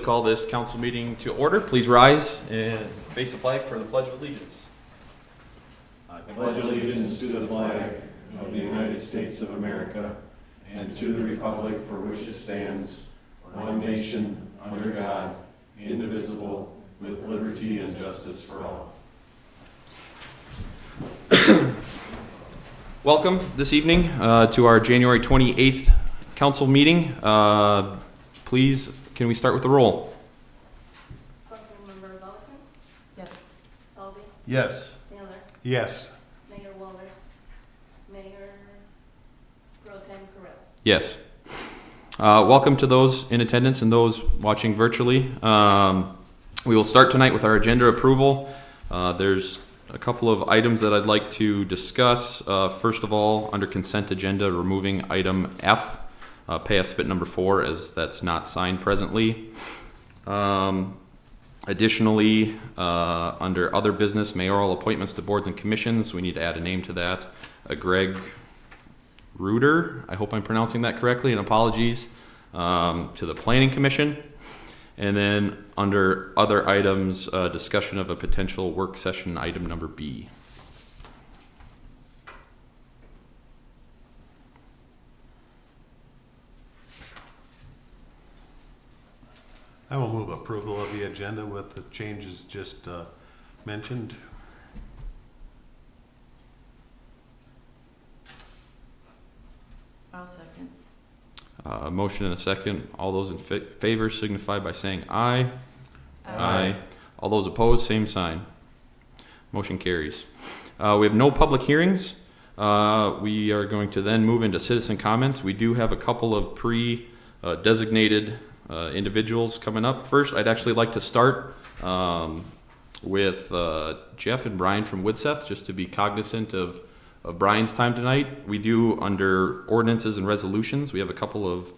call this council meeting to order. Please rise and face the flag for the Pledge of Allegiance. I pledge allegiance to the flag of the United States of America and to the republic for which it stands, one nation, under God, indivisible, with liberty and justice for all. Welcome this evening to our January 28th council meeting. Please, can we start with the roll? Councilmember Lawson? Yes. Selby? Yes. Miller? Yes. Mayor Walters? Mayor Pro Tem Perez? Yes. Welcome to those in attendance and those watching virtually. We will start tonight with our agenda approval. There's a couple of items that I'd like to discuss. First of all, under consent agenda, removing item F, pay estimate number 4, as that's not signed presently. Additionally, under other business, mayoral appointments to boards and commissions, we need to add a name to that. Greg Reuter, I hope I'm pronouncing that correctly, and apologies, to the Planning Commission. And then under other items, discussion of a potential work session, item number B. I will move approval of the agenda with the changes just mentioned. I'll second. Motion and a second. All those in favor signify by saying aye. Aye. All those opposed, same sign. Motion carries. We have no public hearings. We are going to then move into citizen comments. We do have a couple of pre-designated individuals coming up. First, I'd actually like to start with Jeff and Brian from Woodseth, just to be cognizant of Brian's time tonight. We do, under ordinances and resolutions, we have a couple of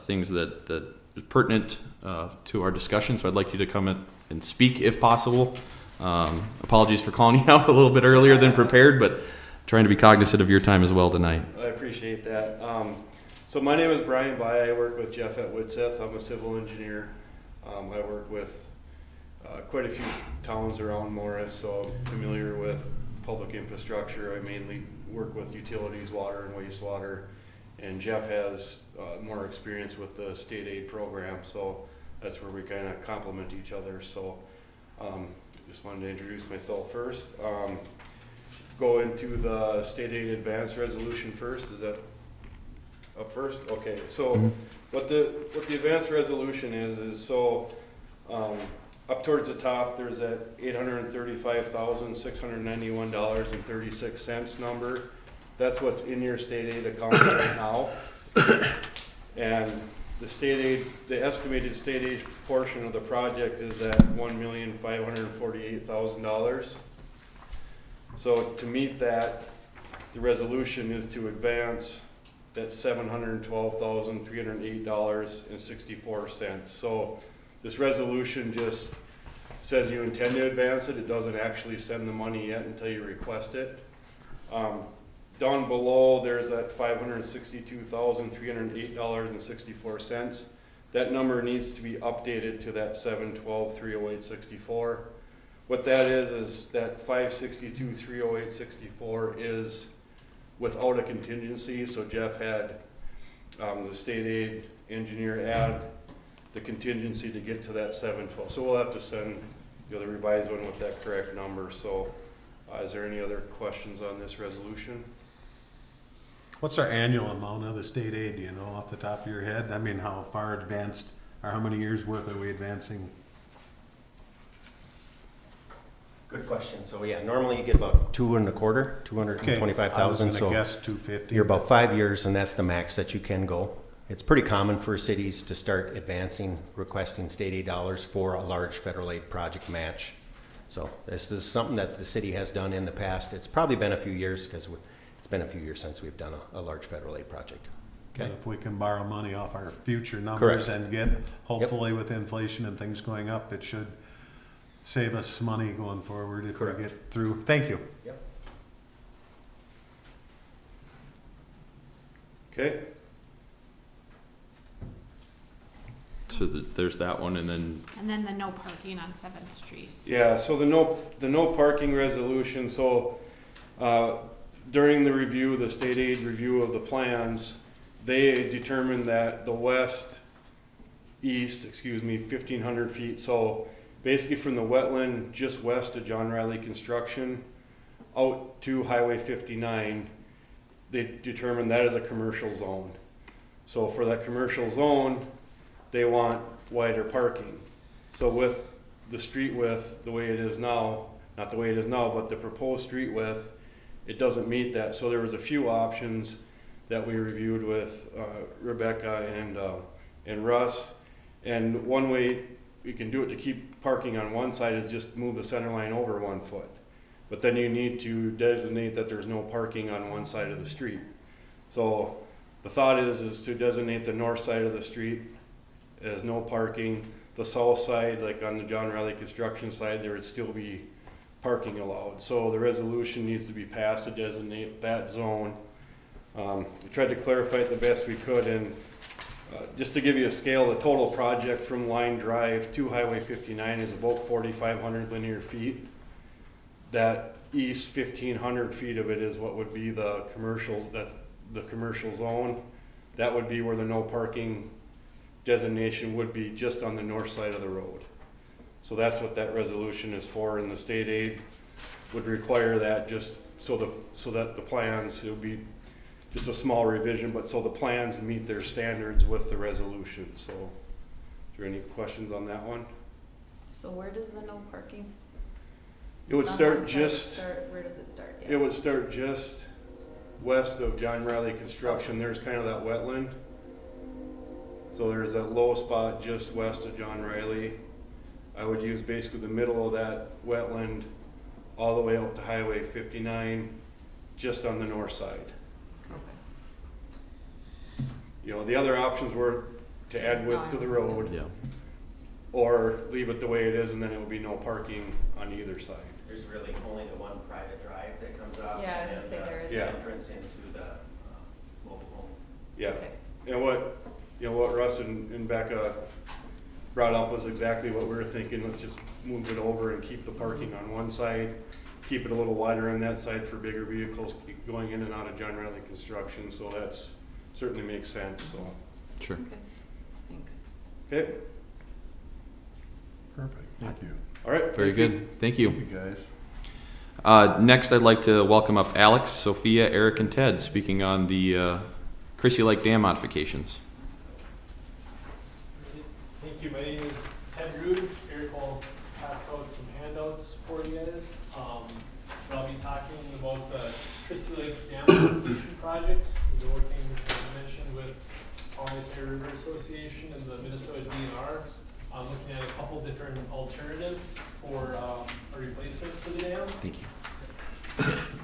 things that is pertinent to our discussion, so I'd like you to come in and speak if possible. Apologies for calling you out a little bit earlier than prepared, but trying to be cognizant of your time as well tonight. I appreciate that. So my name is Brian Bai. I work with Jeff at Woodseth. I'm a civil engineer. I work with quite a few towns around Morris, so I'm familiar with public infrastructure. I mainly work with utilities, water and wastewater, and Jeff has more experience with the state aid program, so that's where we kind of complement each other. So just wanted to introduce myself first. Go into the state aid advance resolution first. Is that up first? Okay, so what the advance resolution is so up towards the top, there's that $835,691.36 number. That's what's in your state aid account right now. And the state aid, the estimated state aid portion of the project is at $1,548,000. So to meet that, the resolution is to advance that $712,308.64. So this resolution just says you intend to advance it. It doesn't actually send the money yet until you request it. Down below, there's that $562,308.64. That number needs to be updated to that $712,308.64. What that is that $562,308.64 is without a contingency. So Jeff had the state aid engineer add the contingency to get to that 712. So we'll have to send the revised one with that correct number. So is there any other questions on this resolution? What's our annual amount of the state aid, do you know off the top of your head? I mean, how far advanced, or how many years worth are we advancing? Good question. So yeah, normally you get about 2.25, 225,000. I was So gonna guess 250. you're about 5 years, and that's the max that you can go. It's pretty common for cities to start advancing, requesting state aid dollars for a large federal aid project match. So this is something that the city has done in the past. It's probably been a few years because it's been a few years since we've done a large federal aid project. But if we can borrow money off our future numbers Correct. and get, hopefully with inflation and things going up, it should save us money going forward if Correct. we get through. Thank you. Yep. Okay. So there's that one, and then, And then the no parking on 7th Street. Yeah, so the no parking resolution, so, during the review, the state aid review of the plans, they determined that the east, 1,500 feet, so basically from the wetland just west of John Riley Construction out to Highway 59, they determined that is a commercial zone. So for that commercial zone, they want wider parking. So with the street width, the way it is now, not the way it is now, but the proposed street width, it doesn't meet that. So there was a few options that we reviewed with Rebecca and Russ. And one way we can do it to keep parking on one side is just move the center line over 1 foot. But then you need to designate that there's no parking on one side of the street. So the thought is to designate the north side of the street as no parking. The south side, like on the John Riley Construction side, there would still be parking allowed. So the resolution needs to be passed to designate that zone. We tried to clarify it the best we could, and just to give you a scale, the total project from Line Drive to Highway 59 is about 4,500 linear feet. That east 1,500 feet of it is what would be the commercials, that's the commercial zone. That would be where the no parking designation would be, just on the north side of the road. So that's what that resolution is for, and the state aid would require that just so that the plans, it would be just a small revision, but so the plans meet their standards with the resolution. So, is there any questions on that one? So where does the no parking? It would start just, Where does it start? it would start just west of John Riley Construction. There's kind of that wetland. So there's that low spot just west of John Riley. I would use basically the middle of that wetland all the way out to Highway 59, just on the north side. You know, the other options were to add width to the road, yeah. or leave it the way it is, and then it would be no parking on either side. There's really only the one private drive that comes off. Yeah, I was gonna say there is. Yeah. Entrance into the mobile home. Yeah, Okay. and what Russ and Becca brought up was exactly what we were thinking. Let's just move it over and keep the parking on one side, keep it a little wider on that side for bigger vehicles going in and out of John Riley Construction. So that's certainly makes sense. So, Sure. Okay, thanks. okay, Perfect, thank you. all right. Very thank you. good. Thank you. You guys. Next, I'd like to welcome up Alex, Sophia, Eric, and Ted, speaking on the Chrissy Lake Dam modifications. Thank you. My name is Ted Rude. Eric will pass out some handouts for you guys. But I'll be talking about the Chrissy Lake Dam modification project. We're working, as I mentioned, with Palm River Association and the Minnesota DNR, looking at a couple different alternatives for a replacement to the dam. Thank you.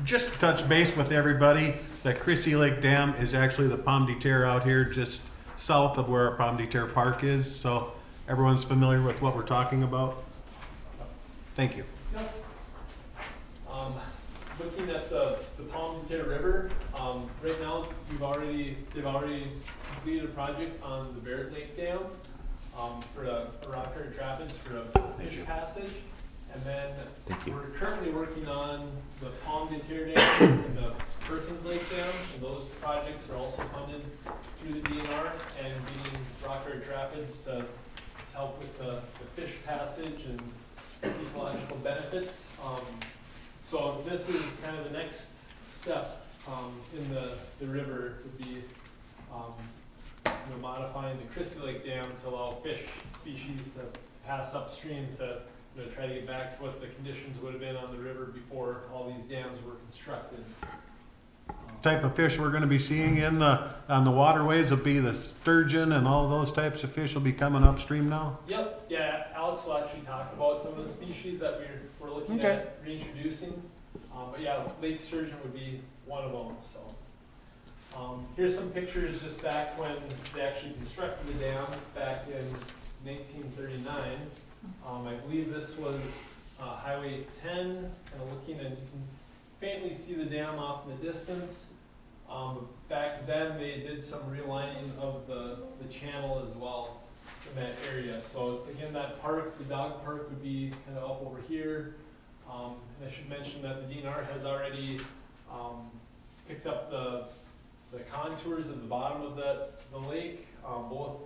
Just touch base with everybody that Chrissy Lake Dam is actually the Pomme de Terre out here just south of where our Pomme de Terre Park is, so everyone's familiar with what we're talking about. Thank you. Yep. Looking at the Pomme de Terre River, right now they've already completed a project on the Barrett Lake Dam for a rock hard rapids for a fish passage, and then we're currently working on the Pomme de Terre Dam and the Perkins Lake Dam, and those projects are also funded through the DNR and getting rock hard rapids to help with the fish passage and ecological benefits. So this is kind of the next step in the river would be modifying the Chrissy Lake Dam to allow fish species to pass upstream to try to get back to what the conditions would have been on the river before all these dams were constructed. Type of fish we're gonna be seeing on the waterways will be the sturgeon, and all those types of fish will be coming upstream now? Yep, yeah, Alex will actually talk about some of the species that we're looking at reintroducing. But yeah, lake sturgeon would be one of them, so. Here's some pictures just back when they actually constructed the dam back in 1939. I believe this was Highway 10, kind of looking, and you can faintly see the dam off in the distance. Back then they did some realigning of the channel as well. that area. So again, that park, the dog park would be kind of up over here. And I should mention that the DNR has already, picked up the contours at the bottom of the lake, both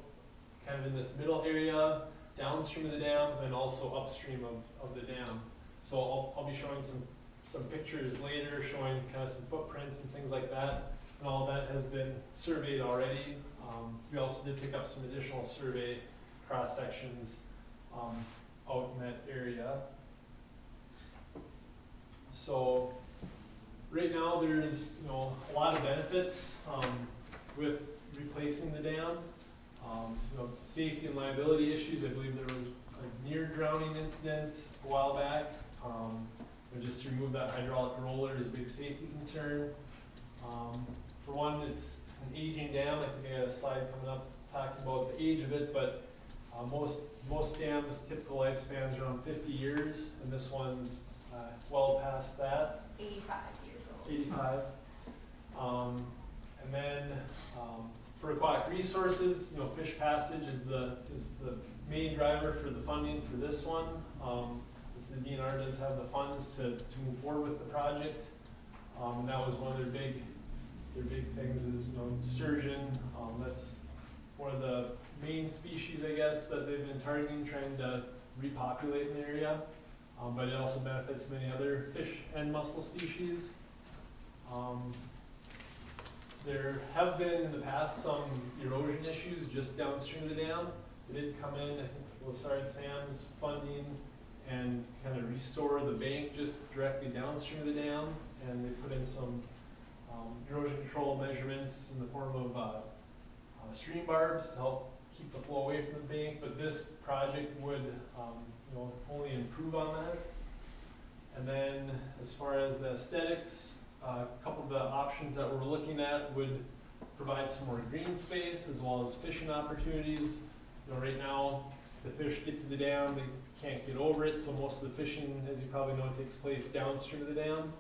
kind of in this middle area, downstream of the dam, and also upstream of the dam. So I'll be showing some pictures later, showing kind of some footprints and things like that. And all that has been surveyed already. We also did pick up some additional survey cross sections out in that area. So right now there's a lot of benefits with replacing the dam. Safety and liability issues. I believe there was a near drowning incident a while back. Just to remove that hydraulic roller is a big safety concern. For one, it's an aging dam. I think I got a slide coming up talking about the age of it, but most dams' typical lifespan is around 50 years, and this one's well past that. 85 years old. 85. And then for aquatic resources, fish passage is the main driver for the funding for this one. The DNR does have the funds to move forward with the project. And that was one of their big things is sturgeon. That's one of the main species, I guess, that they've been targeting, trying to repopulate in the area. But it also benefits many other fish and mussel species. There have been in the past some erosion issues just downstream of the dam. They did come in, I think, Lassard Sam's funding and kind of restore the bank just directly downstream of the dam, and they put in some erosion control measurements in the form of stream barbs to help keep the flow away from the bank. But this project would only improve on that. And then as far as the aesthetics, a couple of the options that we're looking at would provide some more green space as well as fishing opportunities. Right now the fish get to the dam, they can't get over it, so most of the fishing, as you probably know, takes place downstream of the dam.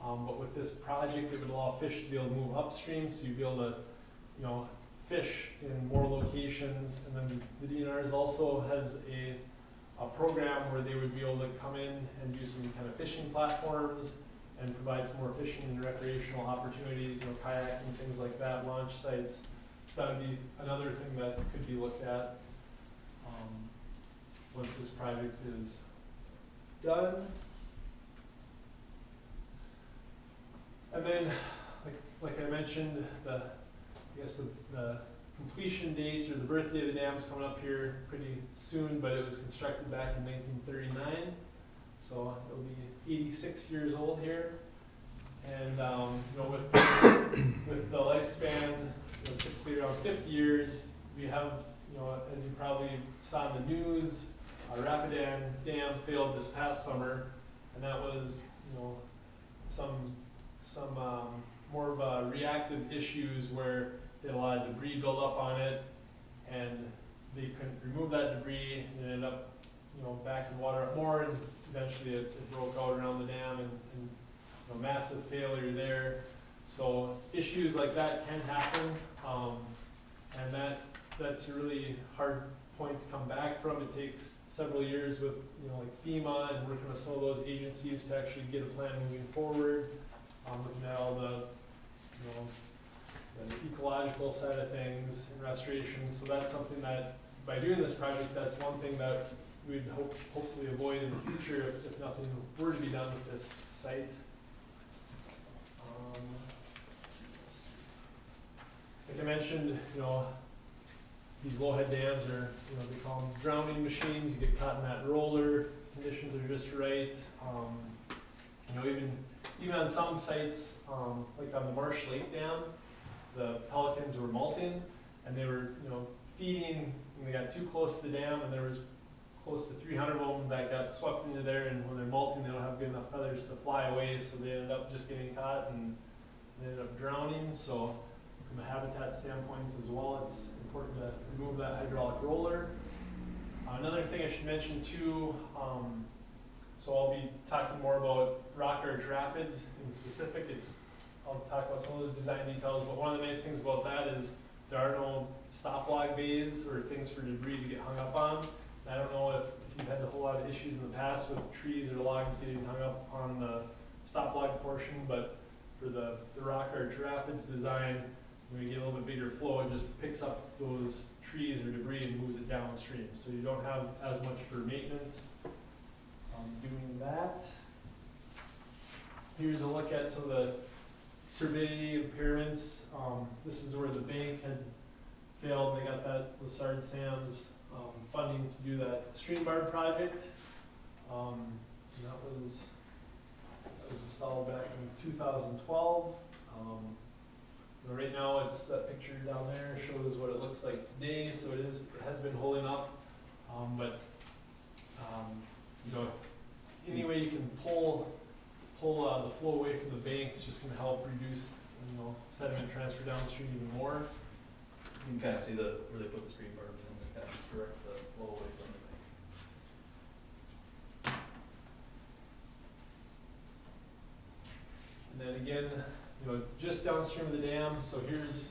But with this project, it would allow fish to be able to move upstream, so you'd be able to, fish in more locations. And then the DNR also has a program where they would be able to come in and do some kind of fishing platforms and provide some more fishing and recreational opportunities, kayaking, things like that, launch sites. So that would be another thing that could be looked at once this project is done. And then, like I mentioned, the completion date or the birthday of the dam is coming up here pretty soon, but it was constructed back in 1939, so it'll be 86 years old here. And with the lifespan, typically around 50 years, we have, as you probably saw in the news, Rapidan Dam failed this past summer, and that was, some more of reactive issues where they had a lot of debris build up on it, and they couldn't remove that debris, and it ended up, backing water up more, and eventually it broke out around the dam, and massive failure there. So issues like that can happen, and that's a really hard point to come back from. It takes several years with like FEMA and working with some of those agencies to actually get a plan moving forward. Looking at all the ecological side of things and restoration. So that's something that by doing this project, that's one thing that we'd hopefully avoid in the future if nothing were to be done with this site. Like I mentioned, these low head dams are, they call them drowning machines. You get caught in that roller, conditions are just right. Even on some sites, like on the Marsh Lake Dam, the pelicans were molting, and they were, feeding, and they got too close to the dam, and there was close to 300 of them that got swept into there, and when they're molting, they don't have good enough feathers to fly away, so they ended up just getting caught and they ended up drowning. So from a habitat standpoint as well, it's important to remove that hydraulic roller. Another thing I should mention too, so I'll be talking more about Rock Arch Rapids in specific. I'll talk about some of those design details, but one of the nice things about that is there are no stop log bays or things for debris to get hung up on. I don't know if you've had a whole lot of issues in the past with trees or logs getting hung up on the stop log portion, but for the Rock Arch Rapids design, when you get a little bit bigger flow, it just picks up those trees or debris and moves it downstream. So you don't have as much for maintenance doing that. Here's a look at some of the turbidity impairments. This is where the bank had failed. They got that Lessard Sam's funding to do that stream bar project. And that was installed back in 2012. Right now, it's that picture down there shows what it looks like today. So it has been holding up, you know, any way you can pull the flow away from the bank is just going to help reduce, you know, sediment transfer downstream even more. You can kind of see where they put the stream bars in, they kind of direct the flow away from the bank. And then again, you know, just downstream of the dam, so here's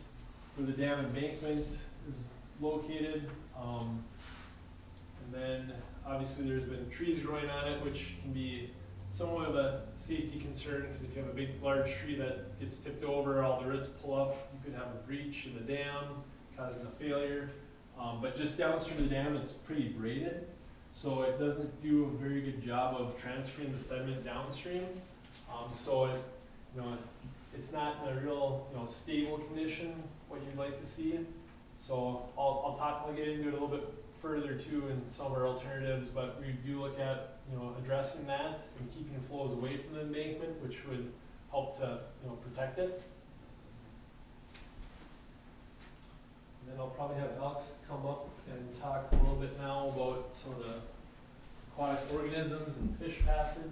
where the dam embankment is located. And then obviously there's been trees growing on it, which can be somewhat of a safety concern, because if you have a big, large tree that gets tipped over, all the roots pull up, you could have a breach in the dam, causing a failure. But just downstream of the dam, it's pretty braided, so it doesn't do a very good job of transferring the sediment downstream. So it, you know, it's not in a real, you know, stable condition, what you'd like to see. So I'll get into it a little bit further too in some of our alternatives, but we do look at, you know, addressing that and keeping flows away from the embankment, which would help to, you know, protect it. And then I'll probably have Alex come up and talk a little bit now about some of the aquatic organisms and fish passage.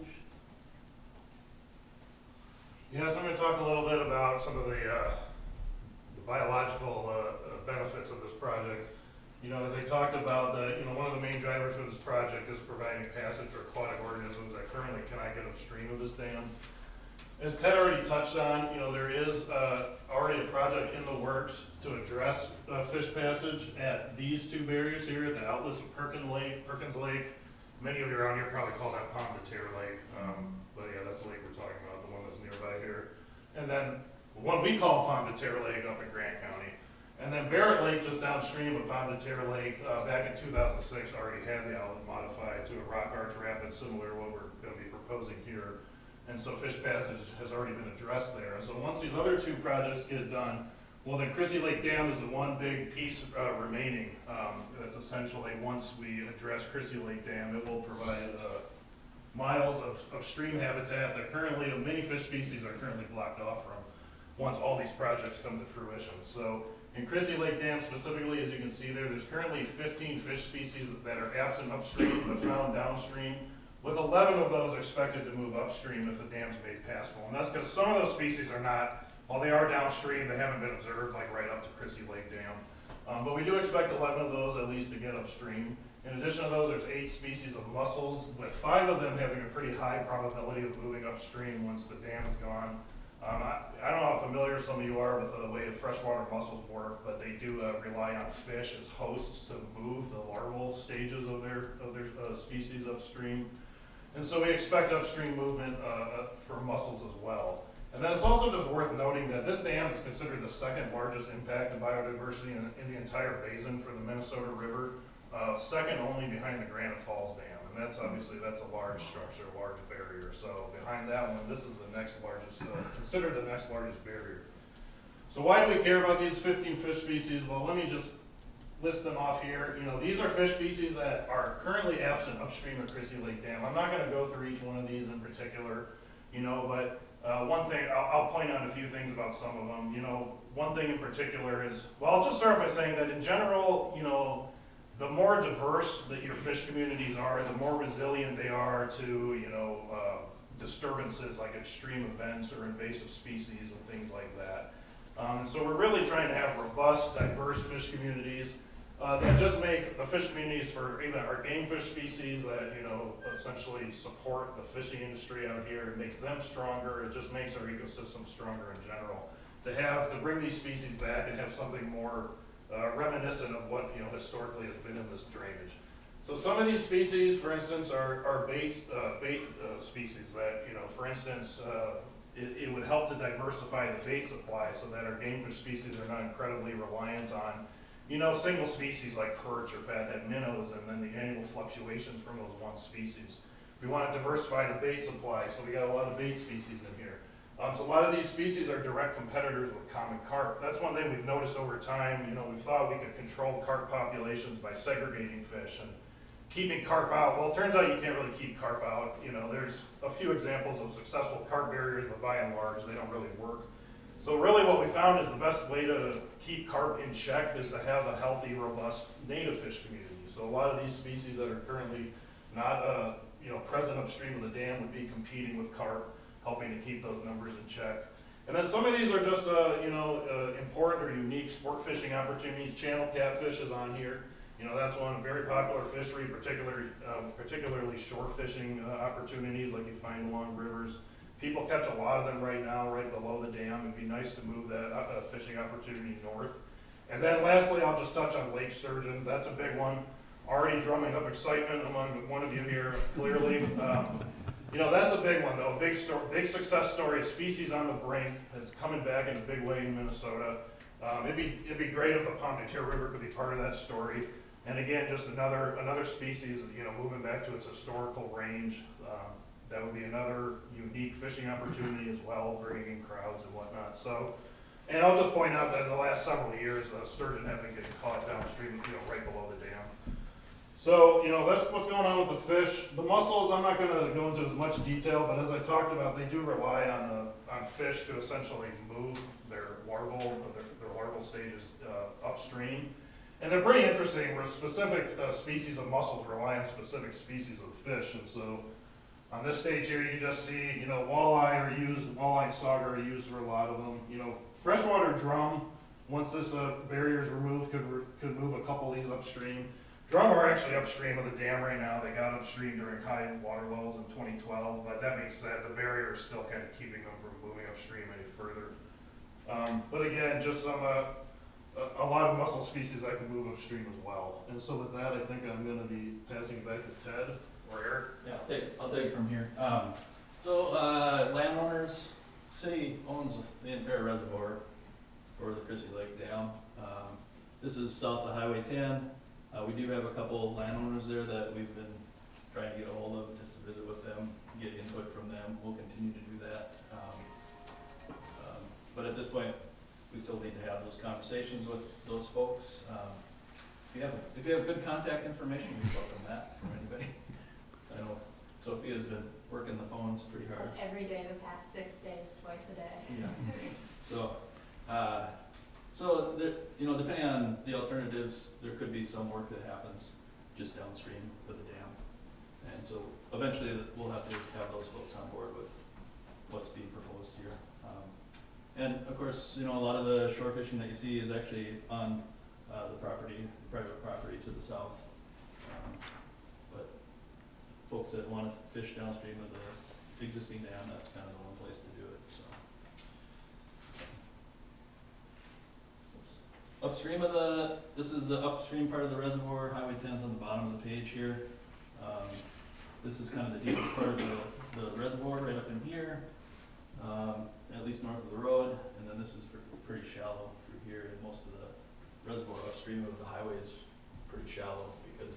Yeah, so I'm going to talk a little bit about some of the biological benefits of this project. You know, as I talked about, one of the main drivers of this project is providing passage for aquatic organisms that currently cannot get upstream of this dam. As Ted already touched on, you know, there is already a project in the works to address fish passage at these two barriers here, at the outlets of Perkins Lake. Many of you around here probably call that Pomme de Terre Lake, but yeah, that's the lake we're talking about, the one that's nearby here. And then one we call Pomme de Terre Lake up in Grant County. And then Barrett Lake, just downstream of Pomme de Terre Lake, back in 2006 already had the outlet modified to a Rock Arch Rapid, similar to what we're going to be proposing here. And so fish passage has already been addressed there. And so once these other two projects get done, well, then Chrissy Lake Dam is the one big piece remaining. That's essentially, once we address Chrissy Lake Dam, it will provide miles of stream habitat that currently, many fish species are currently blocked off from once all these projects come to fruition. So in Chrissy Lake Dam specifically, as you can see there, there's currently 15 fish species that are absent upstream but found downstream, with 11 of those expected to move upstream if the dam's made passable. And that's because some of those species are not, while they are downstream, they haven't been observed like right up to Chrissy Lake Dam. But we do expect 11 of those at least to get upstream. In addition to those, there's 8 species of mussels, with 5 of them having a pretty high probability of moving upstream once the dam is gone. I don't know how familiar some of you are with the way freshwater mussels work, but they do rely on fish as hosts to move the larval stages of their species upstream. And so we expect upstream movement for mussels as well. And then it's also just worth noting that this dam is considered the second largest impact to biodiversity in the entire basin for the Minnesota River, second only behind the Granite Falls Dam. And that's obviously, that's a large structure, large barrier. So behind that one, this is the next largest, considered the next largest barrier. So why do we care about these 15 fish species? Well, let me just list them off here. You know, these are fish species that are currently absent upstream of Chrissy Lake Dam. I'm not going to go through each one of these in particular, you know, but one thing, I'll point out a few things about some of them. You know, one thing in particular is, well, I'll just start by saying that in general, you know, the more diverse that your fish communities are, the more resilient they are to, you know, disturbances like extreme events or invasive species and things like that. And so we're really trying to have robust, diverse fish communities that just make the fish communities for even our game fish species that, you know, essentially support the fishing industry out here. It makes them stronger. It just makes our ecosystem stronger in general. To bring these species back and have something more reminiscent of what, you know, historically has been in this drainage. So some of these species, for instance, are bait species that, you know, for instance, it would help to diversify the bait supply so that our game fish species are not incredibly reliant on, you know, single species like perch or fathead minnows and then the annual fluctuations from those one species. We want to diversify the bait supply, so we got a lot of bait species in here. So a lot of these species are direct competitors with common carp. That's one thing we've noticed over time. You know, we thought we could control carp populations by segregating fish and keeping carp out. Well, it turns out you can't really keep carp out. You know, there's a few examples of successful carp barriers, but by and large, they don't really work. So really what we found is the best way to keep carp in check is to have a healthy, robust native fish community. So a lot of these species that are currently not, you know, present upstream of the dam would be competing with carp, helping to keep those numbers in check. And then some of these are just, you know, important or unique sport fishing opportunities. Channel catfish is on here. You know, that's one very popular fishery, particularly shore fishing opportunities like you find along rivers. People catch a lot of them right now, right below the dam. It'd be nice to move that fishing opportunity north. And then lastly, I'll just touch on lake sturgeon. That's a big one. Already drumming up excitement among one of you here, clearly. You know, that's a big one though. Big success story. A species on the brink is coming back in a big way in Minnesota. It'd be great if the Pomme-de-Terre River could be part of that story. And again, just another species, you know, moving back to its historical range. That would be another unique fishing opportunity as well, bringing in crowds and whatnot. So, and I'll just point out that in the last several years, sturgeon have been getting caught downstream, you know, right below the dam. So, you know, that's what's going on with the fish. The mussels, I'm not going to go into as much detail, but as I talked about, they do rely on fish to essentially move their larval stages upstream. And they're pretty interesting, where specific species of mussels rely on specific species of fish. And so on this stage here, you just see, you know, walleye and sauger are used for a lot of them. You know, freshwater drum, once this barrier is removed, could move a couple of these upstream. Drum are actually upstream of the dam right now. They got upstream during high water levels in 2012, but that being said, the barrier is still kind of keeping them from moving upstream any further. But again, just some, a lot of mussel species that can move upstream as well. And so with that, I think I'm going to be passing it back to Ted or Eric. Yeah, I'll take it from here. Landowners, city owns the entire reservoir for the Chrissy Lake Dam. This is south of Highway 10. We do have a couple landowners there that we've been trying to get a hold of just to visit with them, get input from them. We'll continue to do that. But at this point, we still need to have those conversations with those folks. If you have good contact information, we welcome that from anybody. I know Sophia's been working the phones pretty hard. Every day the past 6 days, twice a day. Yeah. So there, you know, depending on the alternatives, there could be some work that happens just downstream of the dam. And so eventually we'll have to have those folks on board with what's being proposed here. And of course, you know, a lot of the shore fishing that you see is actually on the private property to the south. But folks that want to fish downstream of the existing dam, that's kind of the one place to do it, so. Upstream of this is the upstream part of the reservoir. Highway 10 is on the bottom of the page here. This is kind of the deepest part of the reservoir, right up in here, at least north of the road. And then this is pretty shallow through here, and most of the reservoir upstream of the highway is pretty shallow because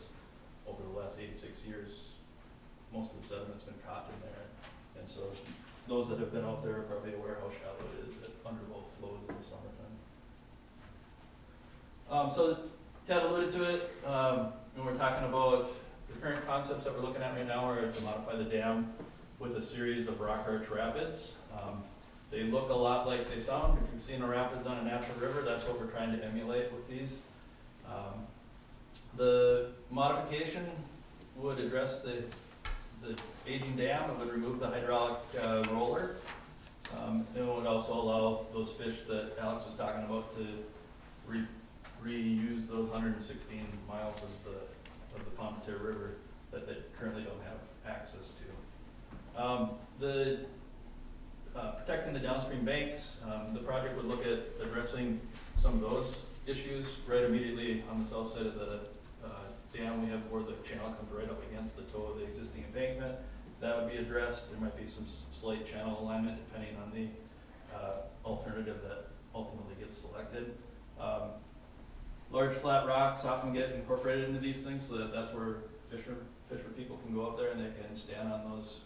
over the last 86 years, most of the sediment's been caught in there. And so those that have been out there are probably aware how shallow it is at underlow flows in the summertime. So Ted alluded to it, when we're talking about the current concepts that we're looking at right now are to modify the dam with a series of rock arch rapids. They look a lot like they sound. If you've seen a rapids on a natural river, that's what we're trying to emulate with these. The modification would address the aging dam. It would remove the hydraulic roller. It would also allow those fish that Alex was talking about to reuse those 116 miles of the Pomme-de-Terre River that they currently don't have access to. Protecting the downstream banks, the project would look at addressing some of those issues right immediately on the south side of the dam. We have where the channel comes right up against the toe of the existing embankment. That would be addressed. There might be some slight channel alignment depending on the alternative that ultimately gets selected. Large flat rocks often get incorporated into these things, so that's where fisher people can go up there and they can stand on those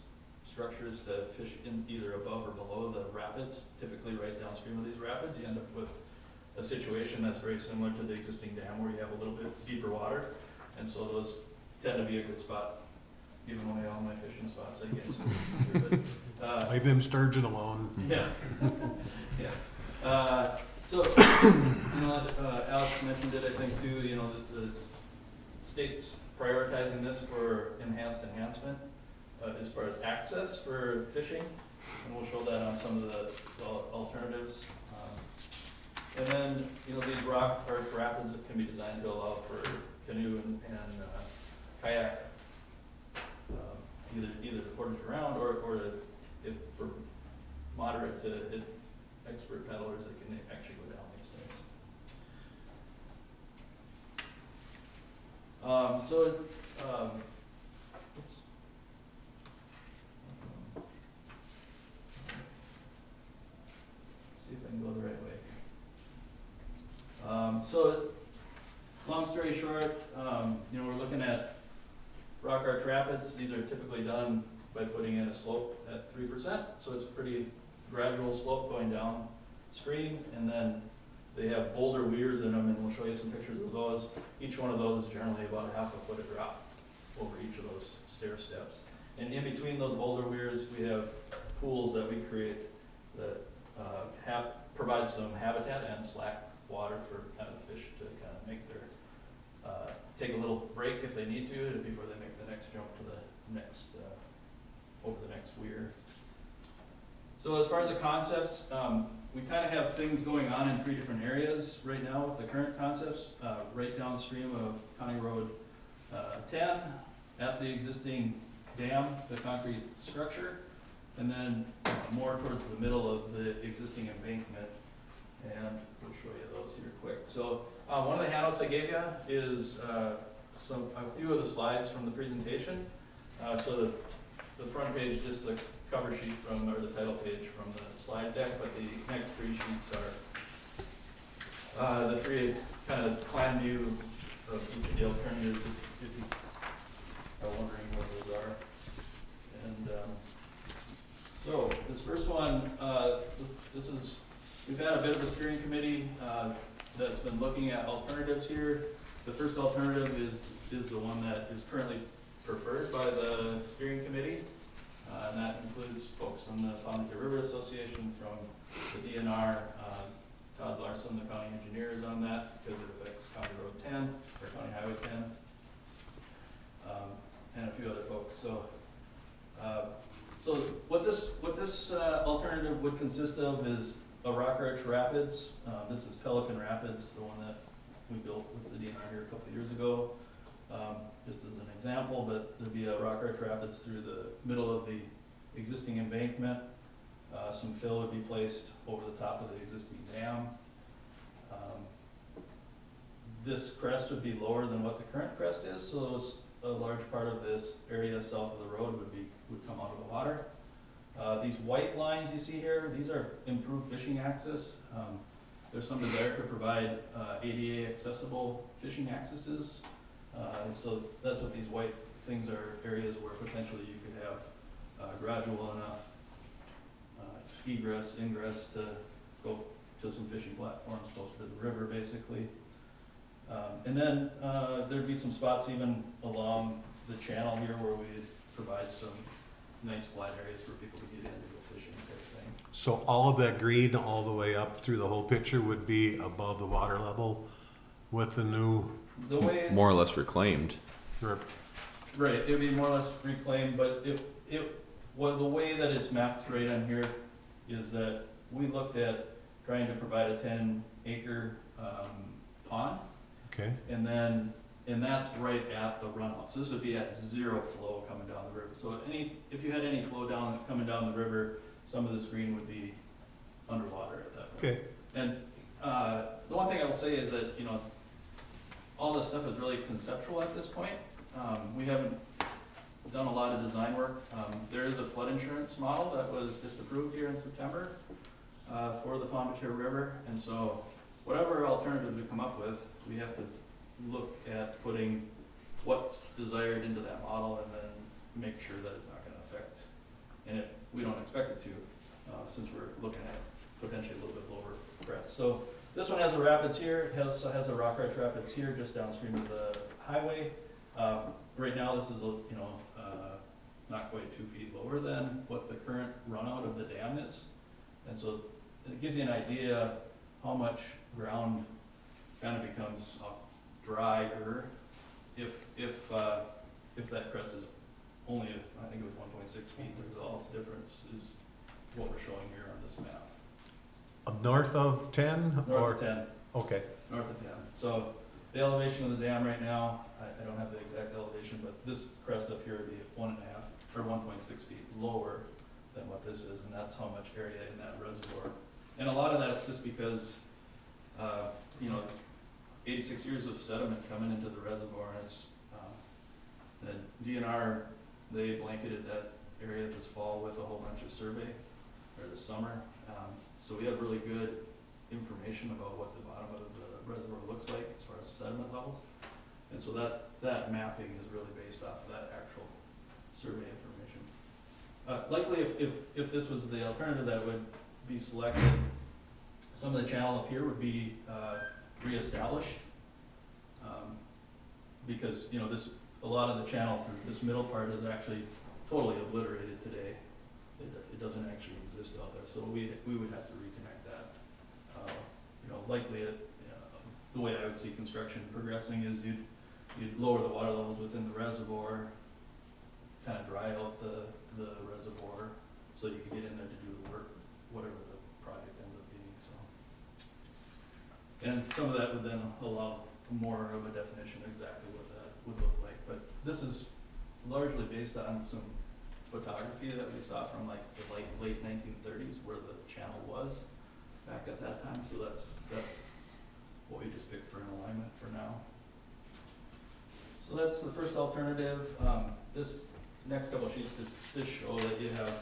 structures to fish in either above or below the rapids. Typically right downstream of these rapids, you end up with a situation that's very similar to the existing dam where you have a little bit deeper water, and so those tend to be a good spot. Giving away all my fishing spots, I guess. But, Leave them sturgeon alone. yeah. Yeah. So, Alex mentioned it, I think, too, the state's prioritizing this for enhancement as far as access for fishing, and we'll show that on some of the alternatives. And then, these rock arch rapids that can be designed to allow for canoe and kayak, either portage around or if for moderate to expert paddlers that can actually go down these things. See if I can go the right way. So, long story short, we're looking at rock arch rapids. These are typically done by putting in a slope at 3%, so it's a pretty gradual slope going down stream, and then they have boulder weirs in them, and we'll show you some pictures of those. Each one of those is generally about a half a foot of drop over each of those stair steps. And in between those boulder weirs, we have pools that we create that provide some habitat and slack water for kind of fish to kind of make their take a little break if they need to before they make the next jump to the next over the next weir. So as far as the concepts, we kind of have things going on in 3 different areas right now with the current concepts. Right downstream of County Road 10, at the existing dam, the concrete structure, and then more towards the middle of the existing embankment. And we'll show you those here quick. So one of the handouts I gave you is a few of the slides from the presentation. So the front page, just the cover sheet or the title page from the slide deck, but the next 3 sheets are the 3 kind of plan view of each of the alternatives, if you are wondering what those are. And so this first one, we've had a bit of a steering committee that's been looking at alternatives here. The first alternative is the one that is currently preferred by the steering committee. And that includes folks from the Palm Beach River Association, from the DNR, Todd Larson, the county engineer, is on that because it affects County Road 10 or County Highway 10, and a few other folks. So what this alternative would consist of is a rock arch rapids. This is Pelican Rapids, the one that we built with the DNR here a couple of years ago. Just as an example, but there'd be a rock arch rapids through the middle of the existing embankment. Some fill would be placed over the top of the existing dam. This crest would be lower than what the current crest is, so a large part of this area south of the road would come out of the water. These white lines you see here, these are improved fishing access. There's some desire to provide ADA accessible fishing accesses. So that's what these white things are, areas where potentially you could have gradual enough egress, ingress to go to some fishing platforms closer to the river, basically. And then there'd be some spots even along the channel here where we'd provide some nice flat areas for people to get in to go fishing type thing. So all of that green all the way up through the whole picture would be above the water level with the new... The way More or less reclaimed. right, it would be more or less reclaimed, but the way that it's mapped right on here is that we looked at trying to provide a 10-acre pond, Okay. and that's right at the runoff. So this would be at 0 flow coming down the river. So if you had any flow coming down the river, some of this green would be underwater at that point. Okay. And The one thing I will say is that, you know, all this stuff is really conceptual at this point. We haven't done a lot of design work. There is a flood insurance model that was just approved here in September for the Palm Beach River, and so whatever alternative we come up with, we have to look at putting what's desired into that model and then make sure that it's not going to affect, and we don't expect it to, since we're looking at potentially a little bit lower crest. So this one has a rapids here, it also has a Rockridge Rapids here, just downstream of the highway. Right now, this is, you know, not quite 2 feet lower than what the current runout of the dam is. And so it gives you an idea how much ground kind of becomes drier if that crest is only, I think it was 1.6 feet. The result difference is what we're showing here on this map. North of 10? North of 10. Okay. North of 10. So the elevation of the dam right now, I don't have the exact elevation, but this crest up here would be 1.5 or 1.6 feet lower than what this is, and that's how much area in that reservoir. And a lot of that's just because, you know, 86 years of sediment coming into the reservoir, and it's, the DNR, they blanketed that area this fall with a whole bunch of survey, or this summer. So we have really good information about what the bottom of the reservoir looks like as far as sediment levels. And so that mapping is really based off of that actual survey information. Likely if this was the alternative that would be selected, some of the channel up here would be reestablished. Because, you know, a lot of the channel through this middle part is actually totally obliterated today. It doesn't actually exist out there, so we would have to reconnect that. You know, likely the way I would see construction progressing is you'd lower the water levels within the reservoir, kind of dry out the reservoir, so you can get in there to do the work, whatever the project ends up being. So, and some of that would then allow more of a definition of exactly what that would look like. But this is largely based on some photography that we saw from like the late 1930s, where the channel was back at that time. So that's what we just picked for an alignment for now. So that's the first alternative. This next couple of sheets just show that you have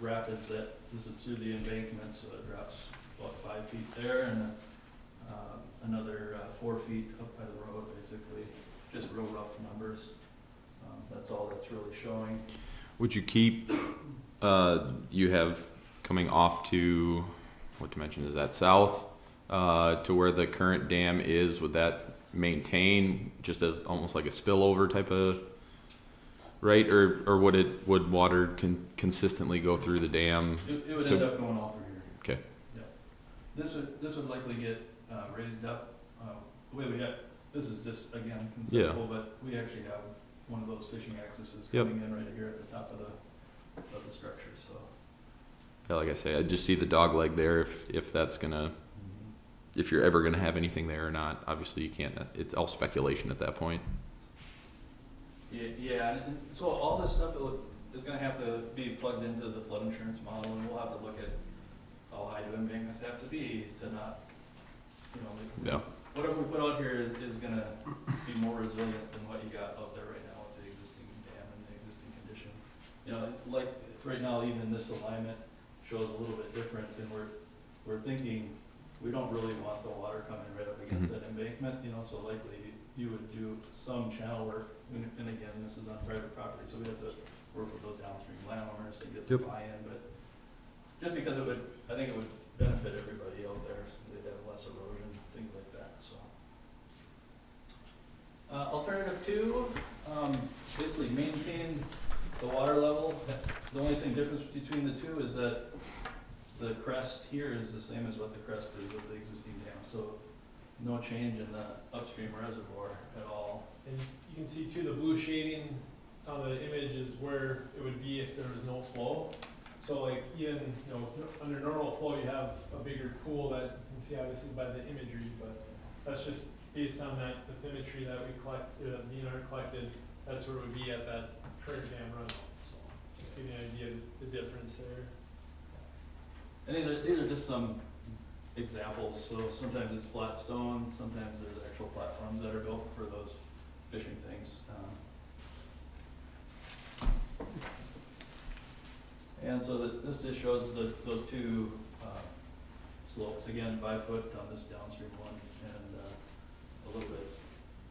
rapids that this is through the embankment, so it drops about 5 feet there, and another 4 feet up by the road, basically. Just real rough numbers. That's all that's really showing. Would you keep, you have coming off to, what dimension is that, south, to where the current dam is, would that maintain just as almost like a spillover type of, right? Or would water consistently go through the dam? It would end up going all through here. Okay. Yeah. This would likely get raised up. The way we have, this is just, again, conceptual, but we actually have one of those fishing accesses coming in right here at the top of the structure, so. Yeah, like I say, I just see the dog leg there, if that's gonna, if you're ever gonna have anything there or not. Obviously you can't, it's all speculation at that point. Yeah, and so all this stuff is gonna have to be plugged into the flood insurance model, and we'll have to look at how high do embankments have to be to not, you know, Yeah. whatever we put out here is gonna be more resilient than what you got out there right now with the existing dam and the existing condition. You know, like right now, even this alignment shows a little bit different, and we're thinking we don't really want the water coming right up against that embankment, you know, so likely you would do some channel work, and again, this is on private property, so we have to work with those downstream landowners to get the buy-in, but just because I think it would benefit everybody out there, so they'd have less erosion, things like that, so. Alternative 2, basically maintain the water level. The only thing difference between the two is that the crest here is the same as what the crest is of the existing dam, so no change in the upstream reservoir at all. And you can see too, the blue shading on the image is where it would be if there was no flow. So like even, you know, under normal flow, you have a bigger pool that you can see obviously by the imagery, but that's just based on that bathymetry that we that DNR collected. That's where it would be at that current dam runout. So just give you an idea of the difference there. And these are just some examples, so sometimes it's flat stone, sometimes there's actual platforms that are built for those fishing things. And so this just shows those two slopes, again, 5 foot on this downstream one, and a little bit,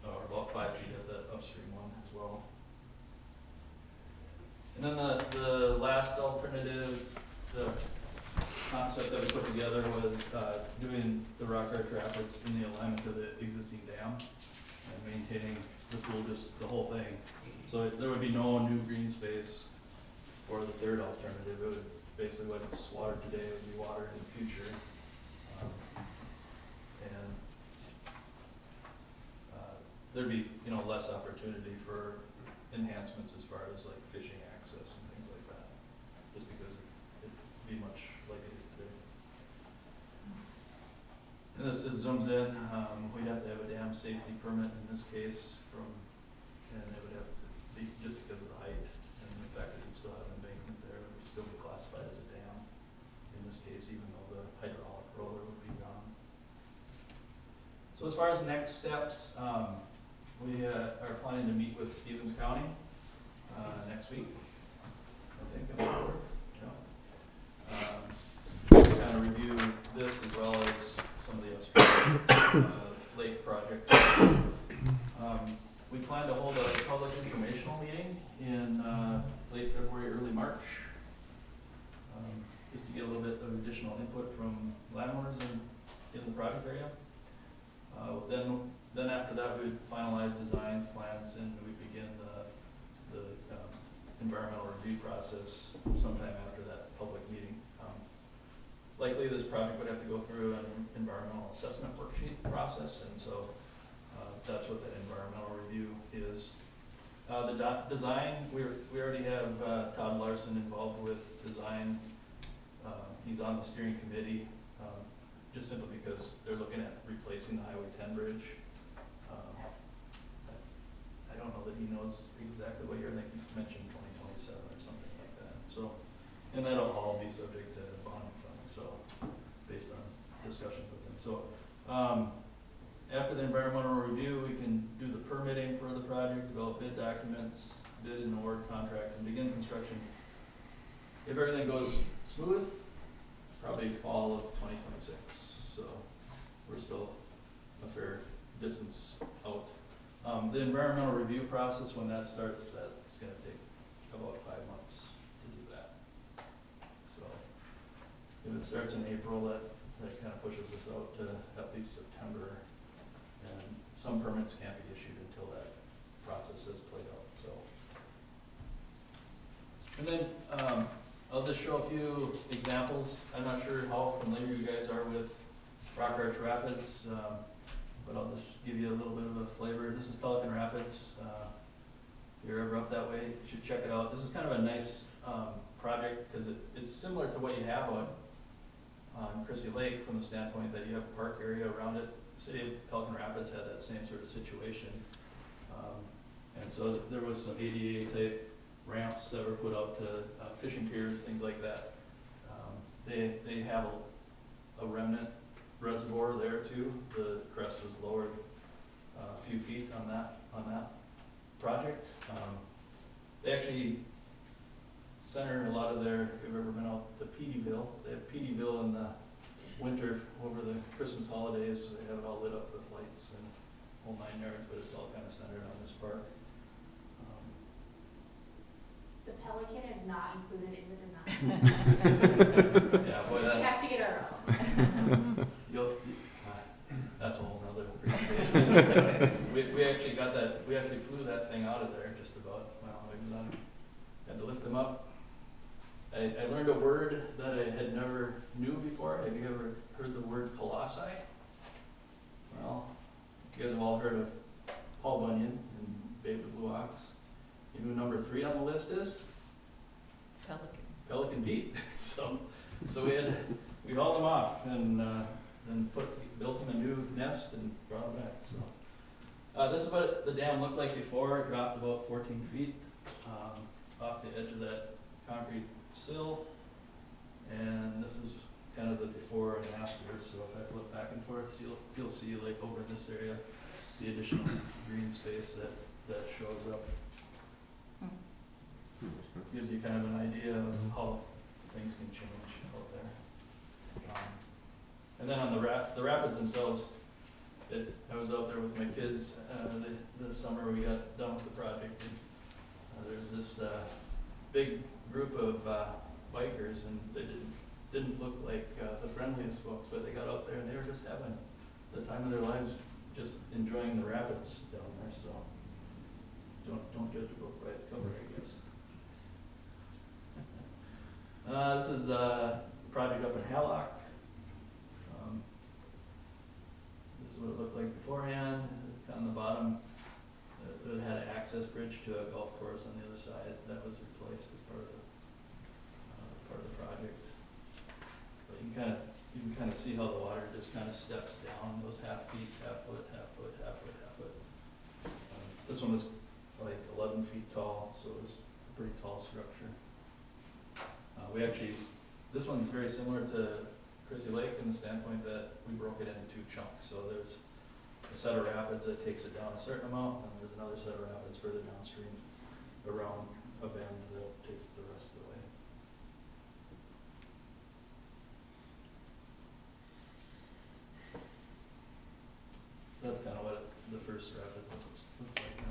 or about 5 feet of the upstream one as well. And then the last alternative, the concept that we put together was doing the rock art rapids in the alignment of the existing dam and maintaining the whole thing. So there would be no new green space for the third alternative. It would basically, what it's watered today would be watered in the future. And there'd be, less opportunity for enhancements as far as like fishing access and things like that, just because it'd be much like it is today. And this zooms in, we'd have to have a dam safety permit in this case and it would have to be just because of the height and the fact that you'd still have an embankment there, it would still be classified as a dam in this case, even though the hydraulic roller would be gone. So as far as next steps, we are planning to meet with Stevens County next week, I think, on the 4th. Kind of review this as well as some of the upstream lake projects. We plan to hold a public informational meeting in late February, early March, just to get a little bit of additional input from landowners in the project area. Then after that, we would finalize designs, plans, and we begin the environmental review process sometime after that public meeting. Likely this project would have to go through an environmental assessment worksheet process, and so that's what that environmental review is. The design, we already have Todd Larson involved with design. He's on the steering committee, just simply because they're looking at replacing the Highway 10 bridge. I don't know that he knows exactly what year. I think he's mentioned 2027 or something like that. So, and that'll all be subject to bonding funding, so based on discussions with them. So, after the environmental review, we can do the permitting for the project, develop bid documents, bid and award contract, and begin construction. If everything goes smooth, probably fall of 2026. So we're still a fair distance out. The environmental review process, when that starts, that's going to take about 5 months to do that. So if it starts in April, that kind of pushes us out to at least September. And some permits can't be issued until that process is played out. So, and then I'll just show a few examples. I'm not sure how familiar you guys are with Rock Arch Rapids, but I'll just give you a little bit of a flavor. This is Pelican Rapids. If you're ever up that way, you should check it out. This is kind of a nice project because it's similar to what you have on Chrissy Lake from the standpoint that you have a park area around it. The city of Pelican Rapids had that same sort of situation. And so there was some ADA type ramps that were put out to fishing piers, things like that. They have a remnant reservoir there too. The crest was lowered a few feet on that project. They actually center a lot of their, if you've ever been out to Peteyville, they have Peteyville in the winter over the Christmas holidays. They have it all lit up with lights and whole 9 yards, but it's all kind of centered on this park. The Pelican is not included in the design. Yeah, boy, We that, have to get our own. that's a whole nother presentation. we actually got that, we actually flew that thing out of there just about, well, we had to lift them up. I learned a word that I had never knew before. Have you ever heard the word colossi? Well, you guys have all heard of Paul Bunyan and Babe the Blue Ox. You know who number 3 on the list is? Pelican Pete. so we hauled him off and built him a new nest and brought him back. So this is what the dam looked like before. It dropped about 14 feet off the edge of that concrete sill, and this is kind of the before and after, so if I flip back and forth, you'll see like over in this area, the additional green space that shows up. Gives you kind of an idea of how things can change out there. And then on the rapids themselves, I was out there with my kids, this summer we got done with the project, and there's this, big group of, bikers, and they didn't look like, the friendliest folks, but they got out there and they were just having the time of their lives, just enjoying the rapids down there, so don't judge a book by its cover, I guess. This is a project up in Hallock. This is what it looked like beforehand. On the bottom, it had an access bridge to a golf course on the other side. That was replaced as part of the project. But you can kind of see how the water just kind of steps down, goes half feet, half foot, half foot, half foot, half foot. This one was like 11 feet tall, so it was a pretty tall structure. This one's very similar to Chrissy Lake in the standpoint that we broke it into 2 chunks. So there's a set of rapids that takes it down a certain amount, and there's another set of rapids further downstream around a bend that takes it the rest of the way. That's kind of what the first rapids looks like now.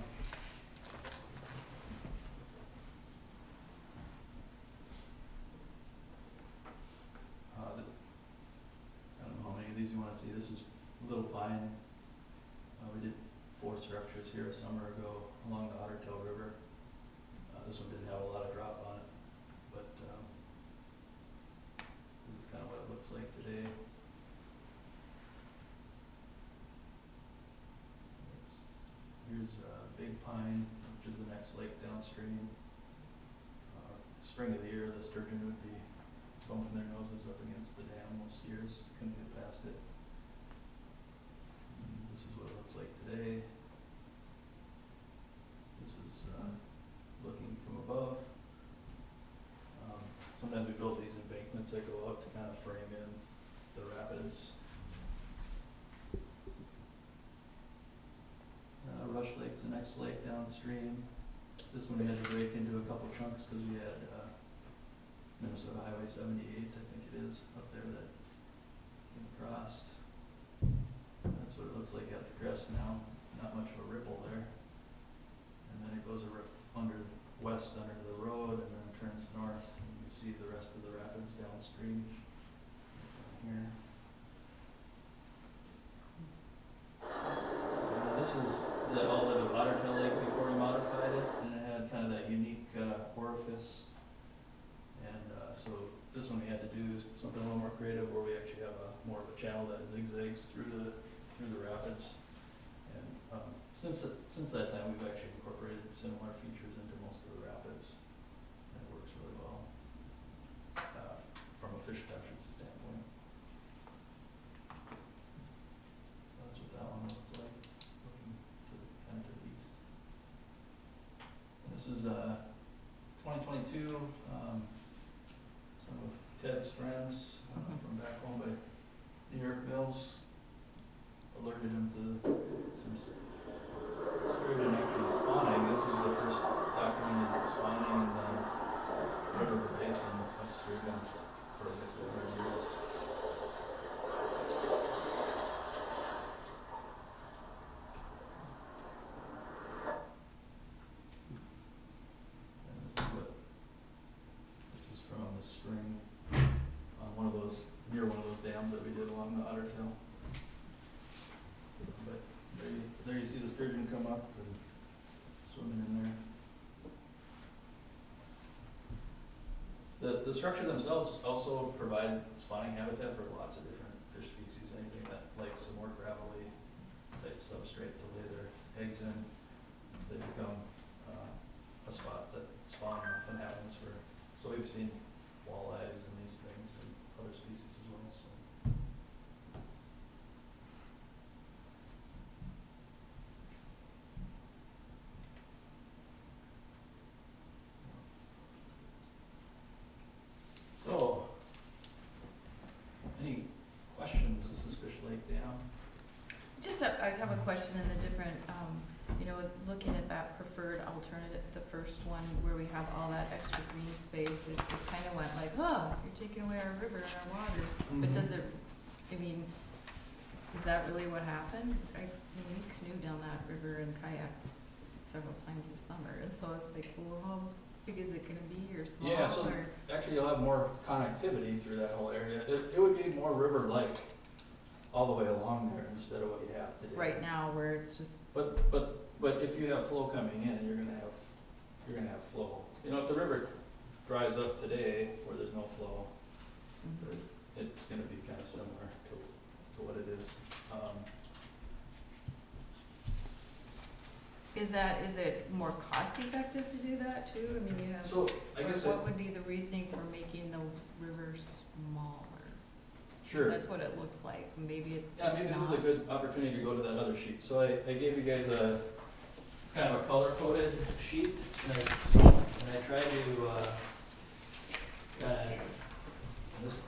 I don't know how many of these you want to see. This is Little Pine. We did 4 structures here a summer ago along the Otter Tail River. This one didn't have a lot of drop on it, but this is kind of what it looks like today. Here's Big Pine, which is the next lake downstream. Spring of the year, the sturgeon would be bumping their noses up against the dam most years, couldn't get past it. And this is what it looks like today. This is looking from above. Sometimes we build these embankments that go out to kind of frame in the rapids. Rush Lake's the next lake downstream. This one we had to break into a couple chunks because we had Minnesota Highway 78, I think it is, up there that came across. That's what it looks like at the crest now. Not much of a ripple there. And then it goes west under the road and then turns north. And you see the rest of the rapids downstream here. This is the outlet of Otter Tail Lake before we modified it, and it had kind of that unique orifice. And so this one we had to do something a little more creative, where we actually have more of a channel that zigzags through the rapids. And since that time, we've actually incorporated similar features into most of the rapids. And it works really well from a fish catcher's standpoint. That's what that one looks like, looking kind of to the east. And this is 2022. Some of Ted's friends from back home by New York Mills alerted him to some sturgeon actually spawning. This was the first documented spawning in the river basin of sturgeon for I guess 100 years. This is from the spring on near one of those dams that we did along the Otter Tail. But there you see the sturgeon come up and swimming in there. The structure themselves also provide spawning habitat for lots of different fish species. Anything that likes a more gravelly type substrate to lay their eggs in, they become a spot that spawning often happens for. So we've seen walleyes and these things and other species as well. So. So, first one where we have all that extra green space, it kind of went like, oh, you're taking away our river and our water. But does it, I mean, is that really what happens? I mean, we canoe down that river and kayak several times this summer, and so it's like, well, how big is it gonna be, or small, Yeah, so or? actually you'll have more connectivity through that whole area. It would be more river-like all the way along there instead of what you have today. Right now, where it's just, But if you have flow coming in, you're gonna have flow. You know, if the river dries up today where there's no flow, it's gonna be kind of similar to what it is. is it more cost effective to do that too? I mean, you have, So I or guess what would be the reasoning for making the river smaller? sure. That's what it looks like, maybe it's Yeah, not. maybe this is a good opportunity to go to that other sheet. So I gave you guys a kind of a color-coded sheet, and I tried to,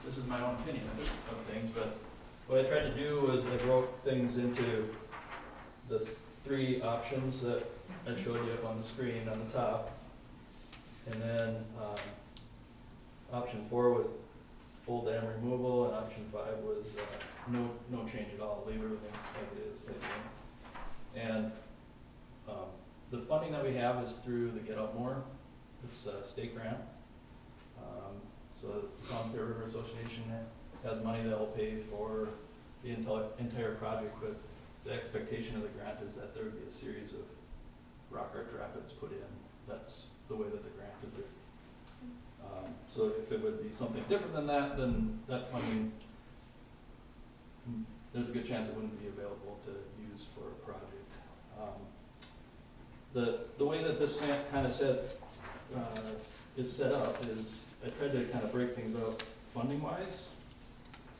this is my own opinion of things, but what I tried to do was I broke things into the 3 options that I showed you up on the screen on the top. And then, option 4 was full dam removal, and option 5 was, no change at all, leave everything like it is type thing. And, the funding that we have is through the Get Out More, it's a state grant. So the Montana River Association has money that will pay for the entire project, but the expectation of the grant is that there would be a series of rock art rapids put in. That's the way that the grant is written. So if it would be something different than that, then that funding, there's a good chance it wouldn't be available to use for a project. The way that this kind of is set up is I tried to kind of break things up funding wise.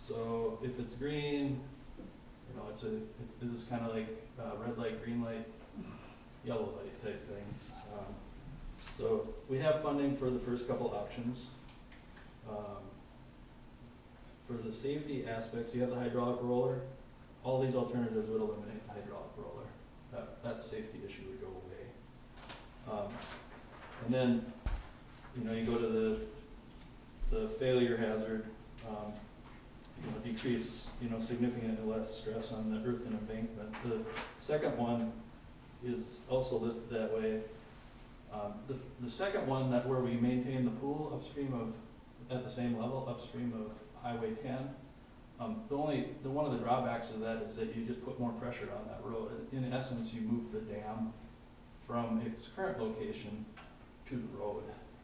So if it's green, you know, this is kind of like red light, green light, yellow light type things. So we have funding for the first couple options. For the safety aspects, you have the hydraulic roller. All these alternatives would eliminate the hydraulic roller. That safety issue would go away. And then, you know, you go to the failure hazard, you know, decrease, you know, significantly less stress on the earth and embankment. The second one is also listed that way. The second one, that where we maintain the pool upstream of, at the same level upstream of Highway 10, one of the drawbacks of that is that you just put more pressure on that road. In essence, you move the dam from its current location to the road.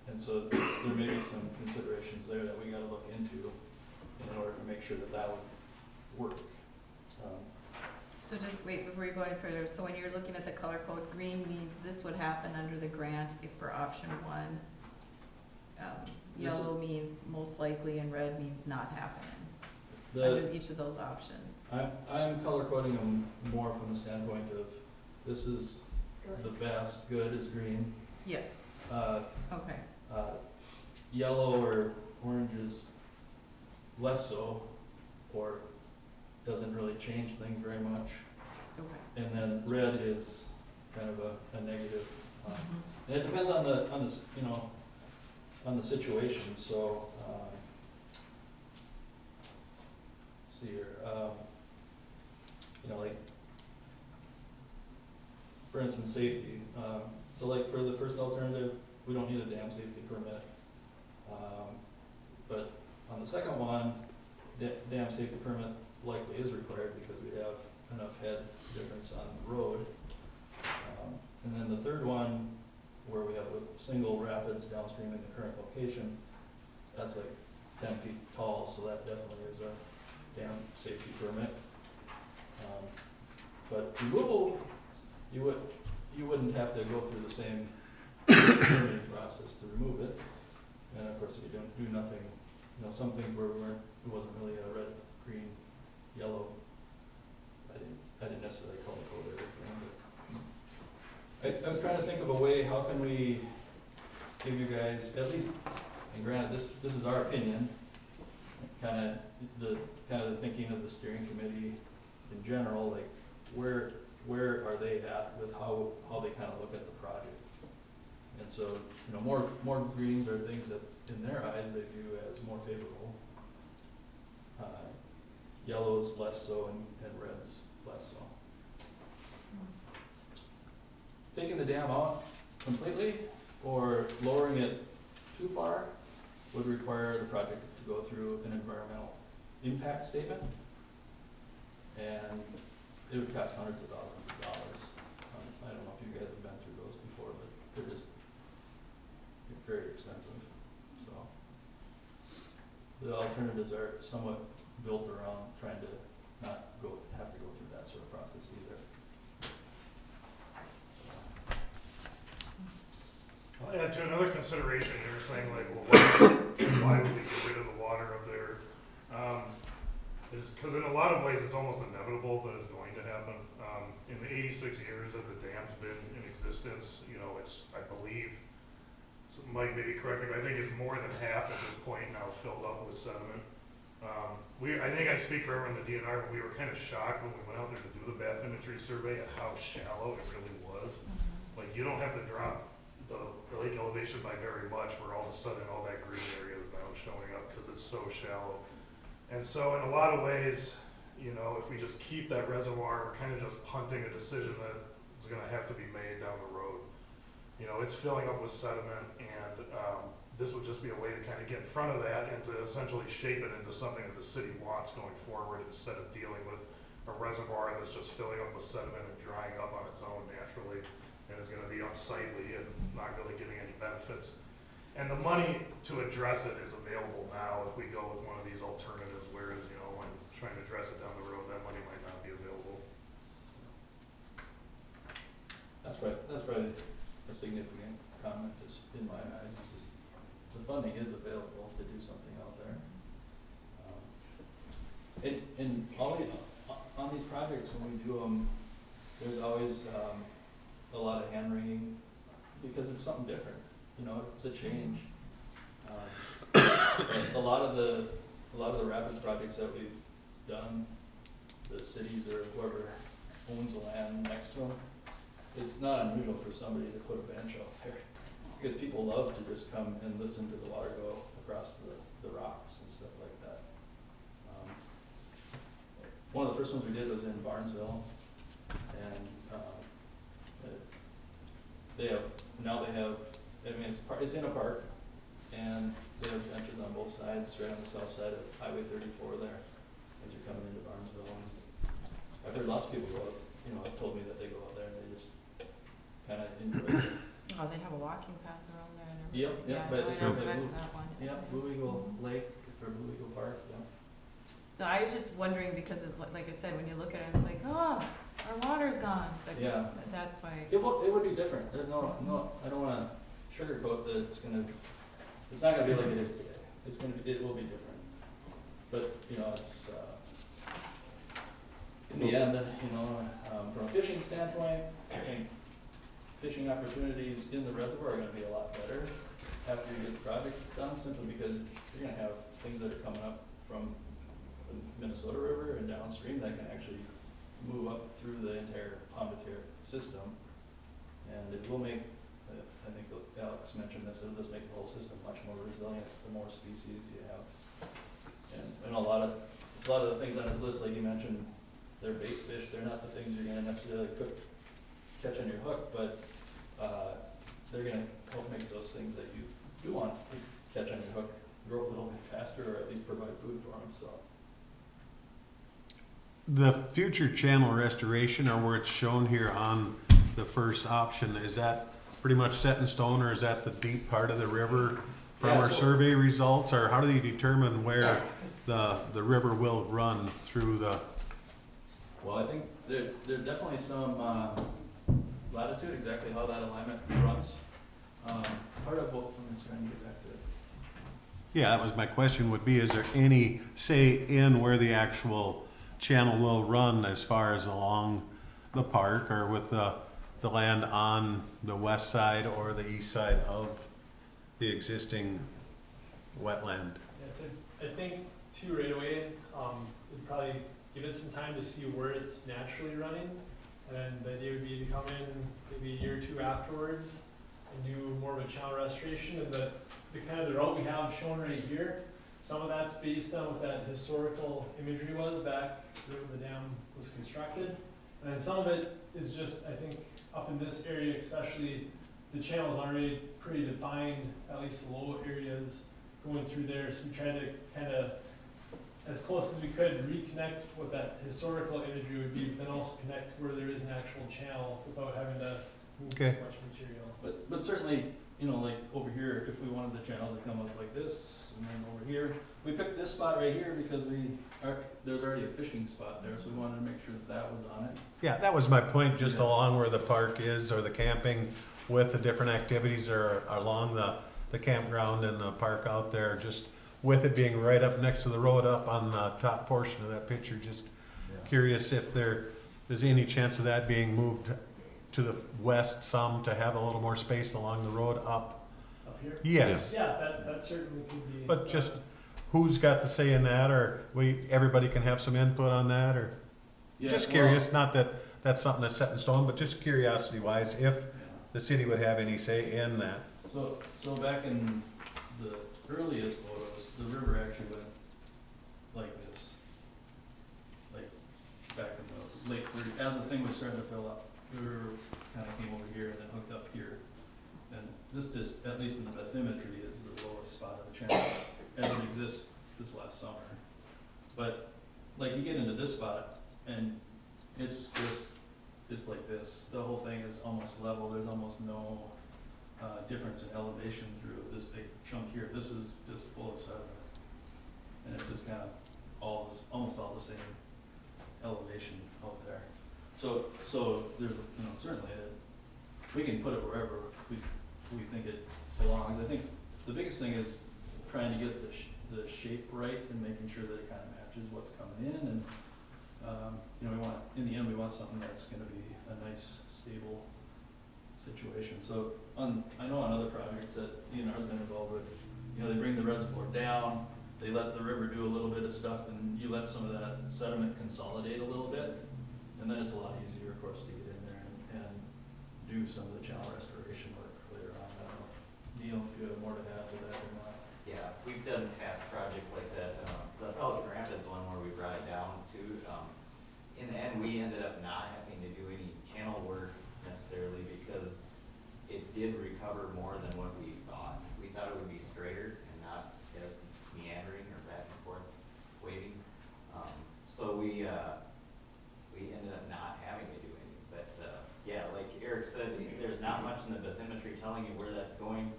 And so there may be some considerations there that we gotta look into in order to make sure that that would work. So just wait, before you go any further, so when you're looking at the color code, green means this would happen under the grant if for option 1. Yellow means most likely, and red means not happening, under each of those options. I'm color coding them more from the standpoint of, this is the best, good is green. Yeah, okay. Yellow or orange is less so, or doesn't really change things very much. Okay. And then red is kind of a negative. And it depends on the you know, on the situation. So let's see here. You know, like for instance, safety. So like for the first alternative, we don't need a dam safety permit. But on the second one, dam safety permit likely is required because we have enough head difference on the road. And then the third one, where we have a single rapids downstream in the current location, that's like 10 feet tall, so that definitely is a dam safety permit. But removal, you wouldn't have to go through the same permitting process to remove it. And of course, if you don't do nothing, you know, some things where it wasn't really a red, green, yellow, I didn't necessarily color code everything, but I was trying to think of a way, how can we give you guys, at least, and granted, this is our opinion, kind of the thinking of the steering committee in general, like where are they at with how they kind of look at the project. And so, you know, more greens are things that, in their eyes, they view as more favorable. Yellows less so, and reds less so. Taking the dam out completely or lowering it too far would require the project to go through an environmental impact statement. And it would cost hundreds of thousands of dollars. I don't know if you guys have been through those before, but they're very expensive, so. The alternatives are somewhat built around trying to not have to go through that sort of process either. I'll add to another consideration, you were saying like, well, why would we get rid of the water up there? Is because in a lot of ways it's almost inevitable that it's going to happen. In the 86 years that the dam's been in existence, you know, it's, I believe, Mike maybe correct me, but I think it's more than half at this point now filled up with sediment. I think I speak for everyone in the DNR, but we were kind of shocked when we went out there to do the bathymetry survey at how shallow it really was. Like, you don't have to drop the lake elevation by very much where all of a sudden all that green area is now showing up because it's so shallow. And so in a lot of ways, you know, if we just keep that reservoir, we're kind of just punting a decision that is going to have to be made down the road. You know, it's filling up with sediment, and this would just be a way to kind of get in front of that and to essentially shape it into something that the city wants going forward instead of dealing with a reservoir that's just filling up with sediment and drying up on its own naturally and is going to be unsightly and not really giving any benefits. And the money to address it is available now if we go with one of these alternatives, whereas, you know, when trying to address it down the road, that money might not be available. That's probably a significant comment, just in my eyes, is just the funding is available to do something out there. And on these projects, when we do them, there's always a lot of hand wringing because it's something different. You know, it's a change. A lot of the rapids projects that we've done, the cities or whoever owns the land next to them, it's not unusual for somebody to put a bench out there because people love to just come and listen to the water go across the rocks and stuff like that. One of the first ones we did was in Barnesville, and they have, it's in a park, and they have benches on both sides, right on the south side of Highway 34 there, as you're coming into Barnesville. And I've heard lots of people go out, you know, have told me that they go out there and they just kind of enjoy it. Oh, they have a walking path around there and Yep, everything. yep, Yeah, but I it's know right by exactly Blue- that one. Yeah, Blue Eagle Lake, or Blue Eagle Park, yeah. No, I was just wondering because it's like I said, when you look at it, it's like, oh, our water's gone. But Yeah. that's why. It would be different. There's no, I don't wanna sugarcoat that it's not gonna be like it is today. It will be different. But, you know, it's, in the end, you know, from a fishing standpoint, I think fishing opportunities in the reservoir are gonna be a lot better after you get the project done, simply because you're gonna have things that are coming up from the Minnesota River and downstream that can actually move up through the entire Pomme de Terre system. And it will make, I think Alex mentioned this, it'll just make the whole system much more resilient the more species you have. And a lot of the things on his list, like you mentioned, they're bait fish, they're not the things you're gonna necessarily catch on your hook, but they're gonna help make those things that you do want to catch on your hook grow a little bit faster, or at least provide food for them, so. The future channel restoration, or where it's shown here on the first option, is that pretty much set in stone, or is that the deep part of the river from Yeah, our so- survey results, or how do you determine where the river will run through the? Well, I think there's definitely some latitude, exactly how that alignment runs. Part of what, I'm just trying to get back to it. Yeah, that was my question, would be, is there any say in where the actual channel will run as far as along the park, or with the land on the west side or the east side of the existing wetland? Yes, I think too right away, we'd probably give it some time to see where it's naturally running. And then the idea would be to come in maybe a year or two afterwards and do more of a channel restoration, and the kind of the route we have shown right here, some of that's based on what that historical imagery was back when the dam was constructed. And then some of it is just, I think, up in this area especially, the channel's already pretty defined, at least the low areas going through there. So we tried to kind of, as close as we could, reconnect what that historical imagery would be, but then also connect where there is an actual channel without having to move too Okay. much material. But certainly, you know, like over here, if we wanted the channel to come up like this, and then over here, we picked this spot right here because there's already a fishing spot there, so we wanted to make sure that that was on it. Yeah, that was my point, just Yeah. along where the park is, or the camping with the different activities, or along the campground and the park out there, just with it being right up next to the road up on the top portion of that picture, just curious if there's any chance of that being moved to the west some, to have a little more space along the road up. Up here? Yes, Yeah, that certainly could be. but just who's got the say in that, or everybody can have some input on that, or? Yeah, Just well, curious, not that that's something that's set in stone, but just curiosity wise, if yeah. the city would have any say in that. So back in the earliest photos, the river actually went like this. Like back in the late 30s, as the thing was starting to fill up, the river kind of came over here and then hooked up here. And this just, at least in the bathymetry, is the lowest spot of the channel as it exists this last summer. But like you get into this spot and it's like this. The whole thing is almost level. There's almost no difference in elevation through this big chunk here. This is just full of sediment. And it's just kind of almost all the same elevation out there. So there's, you know, certainly we can put it wherever we think it belongs. I think the biggest thing is trying to get the shape right and making sure that it kind of matches what's coming in. And you know, in the end, we want something that's going to be a nice, stable situation. So I know on other projects that DNR's been involved with, you know, they bring the reservoir down, they let the river do a little bit of stuff, and you let some of that sediment consolidate a little bit, and then it's a lot easier, of course, to get in there and do some of the channel restoration work later on. I don't know, Neil, if you have more to add to that or not. Yeah, we've done past projects like that. The Pelican Rapids one where we brought it down to, in the end, we ended up not having to do any channel work necessarily because it did recover more than what we thought. We thought it would be straighter and not as meandering or back and forth waving. So we ended up not having to do any. But yeah, like Eric said, there's not much in the bathymetry telling you where that's going.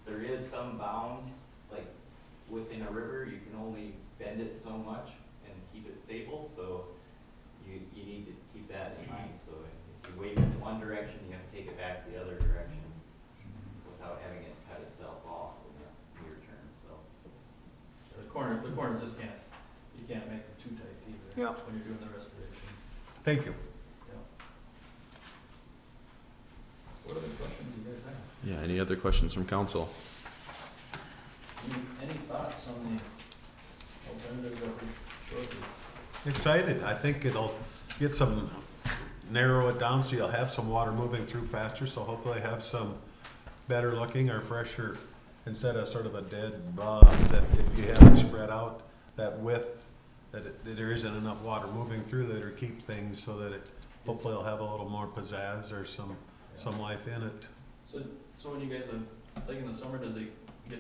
There is some bounds, like within a river, you can only bend it so much and keep it stable. So you need to keep that in mind. So if you wave it in one direction, you have to take it back the other direction without having it cut itself off in the near term. So The corner just you can't make them too tight either. Yeah. When you're doing the restoration. Thank you. Yeah. What other questions do you guys have? Yeah, any other questions from council? Any thoughts on the alternative that we showed you? Excited. I think it'll get narrow it down so you'll have some water moving through faster, so hopefully have some better looking or fresher, instead of sort of a dead bog that if you have it spread out that width, that there isn't enough water moving through that, or keep things so that it hopefully will have a little more pizzazz or some life in it. So when you guys are, like in the summer, does it get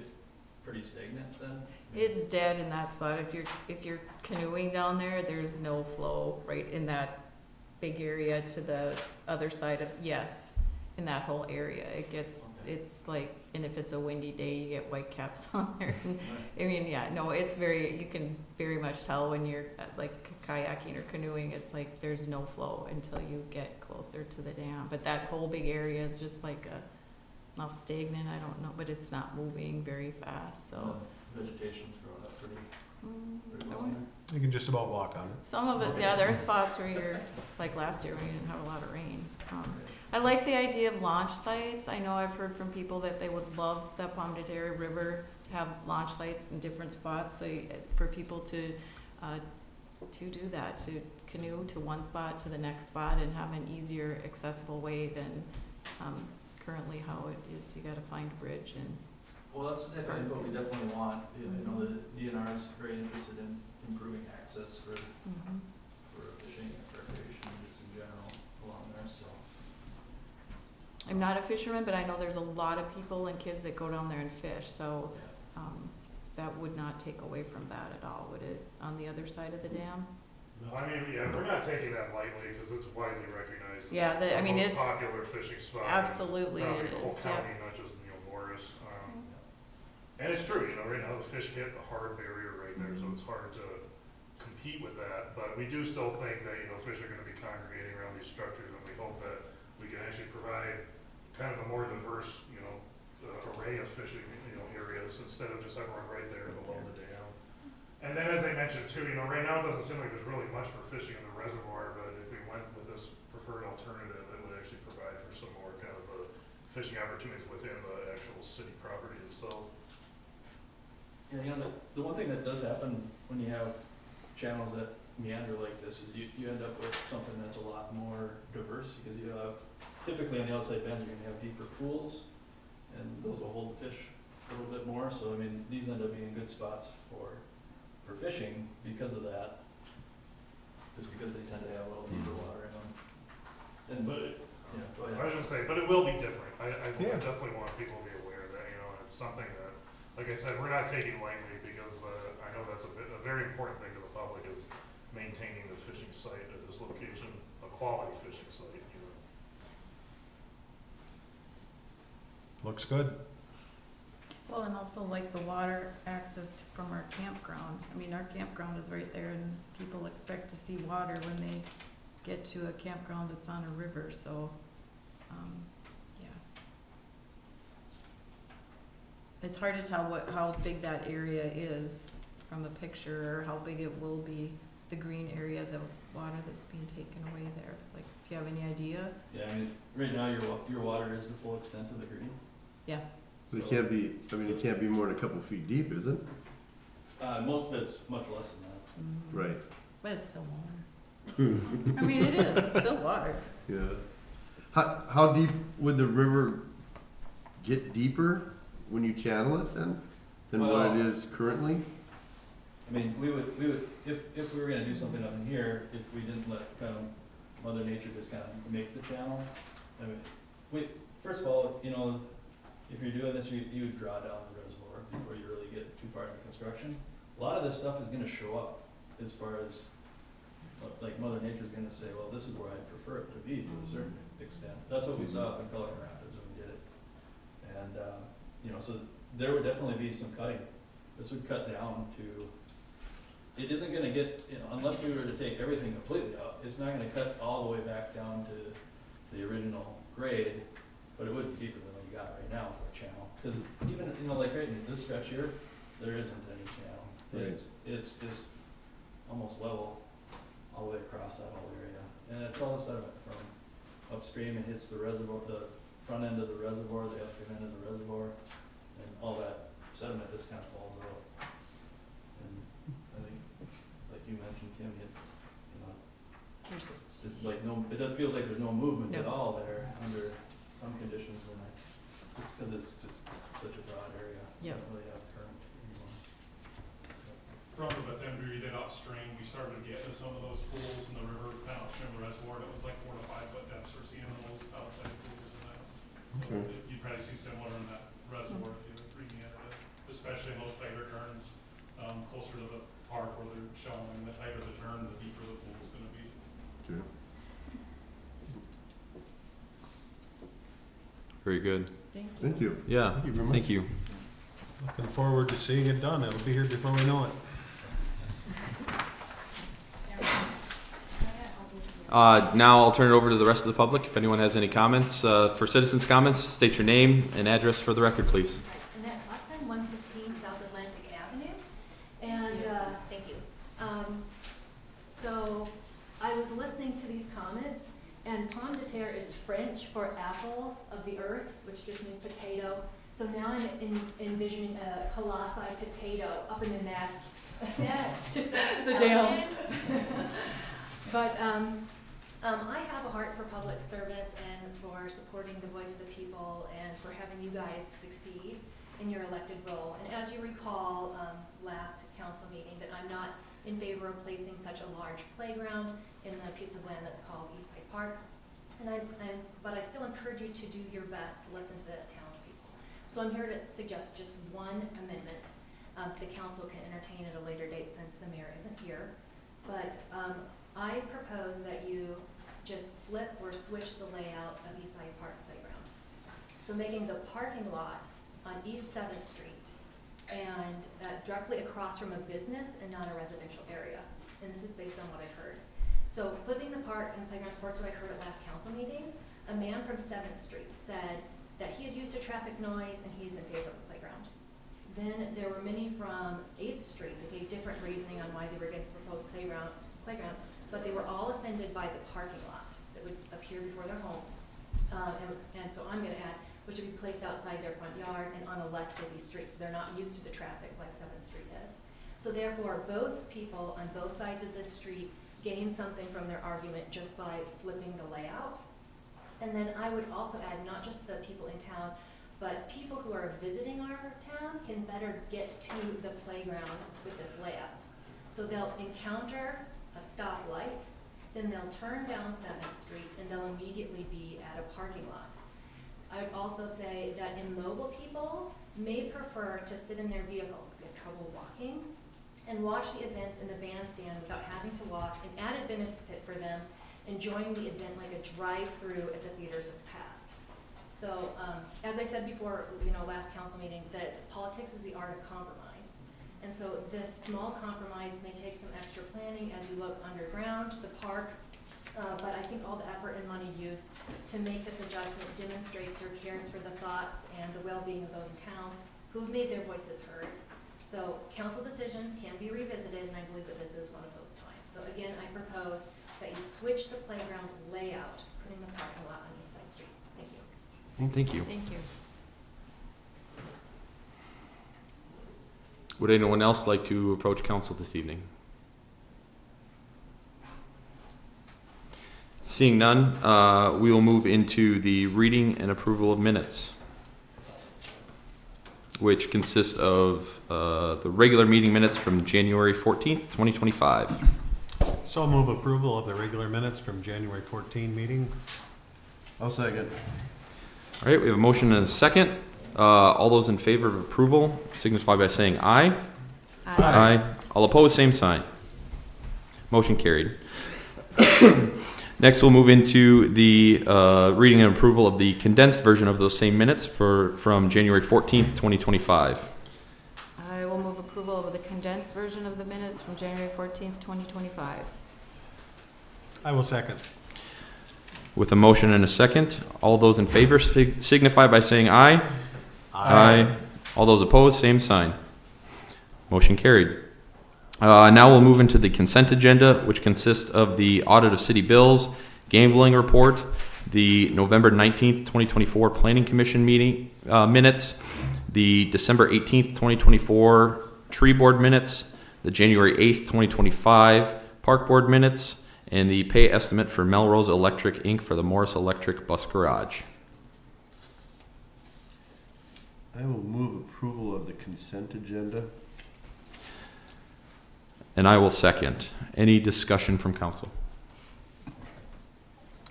pretty stagnant then? It's dead in that spot. If you're canoeing down there, there's no flow right in that big area to the other side of, yes, in that whole area. It gets, it's like, and if it's a windy day, you get white caps on there. I mean, yeah, no, it's you can very much tell when you're like kayaking or canoeing, it's like there's no flow until you get closer to the dam. But that whole big area is just like now stagnant, I don't know, but it's not moving very fast, so. Vegetation's growing up pretty I well wonder- there. You can just about walk on it. Some of it, yeah, there are spots where you're, like last year when you didn't have a lot of rain. I like the idea of launch sites. I know I've heard from people that they would love the Pomme de Terre River to have launch sites in different spots, so for people to do that, to canoe to one spot to the next spot and have an easier accessible way than currently how it is, you gotta find a bridge and, Well, that's the type of input we definitely want. You know, the DNR is very interested in improving access for fishing and recreation just in general along there, so. I'm not a fisherman, but I know there's a lot of people and kids that go down there and fish, so, that would not take away from that at all, would it, on the other side of the dam? No, I mean, yeah, we're not taking that lightly, because it's widely recognized. Yeah, I mean, most it's, popular fishing spot. in absolutely probably it the whole is, yeah. county, not just, Morris. And it's true, right now the fish hit a hard barrier right there, so it's hard to compete with that. But we do still think that, fish are gonna be congregating around these structures, and we hope that we can actually provide kind of a more diverse, array of fishing, areas instead of just everyone right there below the dam. And then as I mentioned too, right now it doesn't seem like there's really much for fishing in the reservoir, but if we went with this preferred alternative, it would actually provide for some more kind of fishing opportunities within the actual city property itself. Yeah, the one thing that does happen when you have channels that meander like this is you end up with something that's a lot more diverse, because you have, typically on the outside bends, you're gonna have deeper pools, and those will hold the fish a little bit more, so I mean, these end up being good spots for fishing because of that, just because they tend to have a little deeper water in them. And, yeah, go ahead. I was gonna say, but it will be different. I Yeah. definitely want people to be aware that, it's something that, like I said, we're not taking lightly, because I know that's a very important thing to the public, is maintaining the fishing site at this location, a quality fishing site, Looks good. Well, and also like the water access from our campground. I mean, our campground is right there and people expect to see water when they get to a campground that's on a river, so, yeah. It's hard to tell how big that area is from a picture, or how big it will be, the green area, the water that's being taken away there. Like, do you have any idea? Yeah, I mean, right now your water is the full extent of the green. Yeah. But it can't be, it can't be more than a couple feet deep, is it? Most of it's much less than that. Right. But it's still water. I mean, it is, it's still water. Yeah. How deep would the river get deeper when you channel it then, than what Well, it is currently? I mean, we would, if we were gonna do something up in here, if we didn't let Mother Nature just kind of make the channel, I mean, first of all, if you're doing this, you would draw down the reservoir before you really get too far into construction. A lot of this stuff is gonna show up as far as, like, Mother Nature's gonna say, well, this is where I prefer it to be to a certain extent. That's what we saw up in Pelican Rapids when we did it. And, so there would definitely be some cutting. This would cut down to, it isn't gonna get, unless we were to take everything completely out, it's not gonna cut all the way back down to the original grade, but it would be deeper than what you got right now for a channel. Because even, like right in this stretch here, there isn't any channel. Right. It's just almost level all the way across that whole area. And it's all the sediment from upstream, it hits the reservoir, the front end of the reservoir, the upstream end of the reservoir, and all that sediment just kind of falls out. And I think, like you mentioned, Kim, There's, it's like it feels like there's no movement at No. all there under some conditions, and it's because it's just such a broad area. Yep. Doesn't really have current anymore. From the Bethune we did upstream, we started to get to some of those pools in the river, kind of upstream of the reservoir, that was like 4 to 5 foot depths, we're seeing those outside pools in that. So Okay. you'd probably see similar in that reservoir if you re-meander it, especially in those tighter turns, closer to the park where they're showing, the tighter the turn, the deeper the pool's gonna be. Okay. Very good. thank you. Thank you. Yeah, Thank you very much. thank you. Looking forward to seeing it done. It'll be here before we know it. Now I'll turn it over to the rest of the public. If anyone has any comments, for citizens' comments, state your name and address for the record, please. Annette Watson, 115 South Atlantic Avenue. And, thank you. So, I was listening to these comments, and pomme de terre is French for apple of the earth, which just means potato. So now I'm envisioning a colossi potato up in the nest next to the dam. But, I have a heart for public service and for supporting the voice of the people and for having you guys succeed in your elected role. And as you recall, last council meeting, that I'm not in favor of placing such a large playground in the piece of land that's called Eastside Park. But I still encourage you to do your best to listen to the townspeople. So I'm here to suggest just one amendment the council can entertain at a later date since the mayor isn't here. But I propose that you just flip or switch the layout of Eastside Park Playground. So making the parking lot on East 7th Street and directly across from a business and not a residential area. And this is based on what I heard. So flipping the park and playground supports what I heard at last council meeting. A man from 7th Street said that he is used to traffic noise and he's in favor of the playground. Then there were many from 8th Street that gave different reasoning on why they were against the proposed playground, but they were all offended by the parking lot that would appear before their homes. And so I'm gonna add, which would be placed outside their front yard and on a less busy street, so they're not used to the traffic like 7th Street is. So therefore, both people on both sides of this street gain something from their argument just by flipping the layout. And then I would also add, not just the people in town, but people who are visiting our town can better get to the playground with this layout. So they'll encounter a stoplight, then they'll turn down 7th Street, and they'll immediately be at a parking lot. I would also say that immobile people may prefer to sit in their vehicle because they have trouble walking and watch the events in the bandstand without having to walk, an added benefit for them enjoying the event like a drive-through at the theaters of the past. So as I said before, last council meeting, that politics is the art of compromise. And so this small compromise may take some extra planning as you look underground, the park, but I think all the effort and money used to make this adjustment demonstrates your cares for the thoughts and the well-being of those in towns who've made their voices heard. So council decisions can be revisited, and I believe that this is one of those times. So again, I propose that you switch the playground layout, putting the parking lot on East Side Street. Thank you. Thank you. Thank you. Would anyone else like to approach council this evening? Seeing none, we will move into the reading and approval of minutes, which consists of the regular meeting minutes from January 14th, 2025. So move approval of the regular minutes from January 14 meeting. I'll second. All right, we have a motion and a second. All those in favor of approval signify by saying aye. Aye. All opposed, same sign. Motion carried. Next, we'll move into the reading and approval of the condensed version of those same minutes from January 14th, 2025. I will move approval of the condensed version of the minutes from January 14th, 2025. I will second. With a motion and a second, all those in favor signify by saying aye. Aye. All those opposed, same sign. Motion carried. Now we'll move into the consent agenda, which consists of the audit of city bills, gambling report, the November 19th, 2024 Planning Commission meeting minutes, the December 18th, 2024 Tree Board minutes, the January 8th, 2025 Park Board minutes, and the pay estimate for Melrose Electric, Inc. for the Morris Electric Bus Garage. I will move approval of the consent agenda. And I will second. Any discussion from council?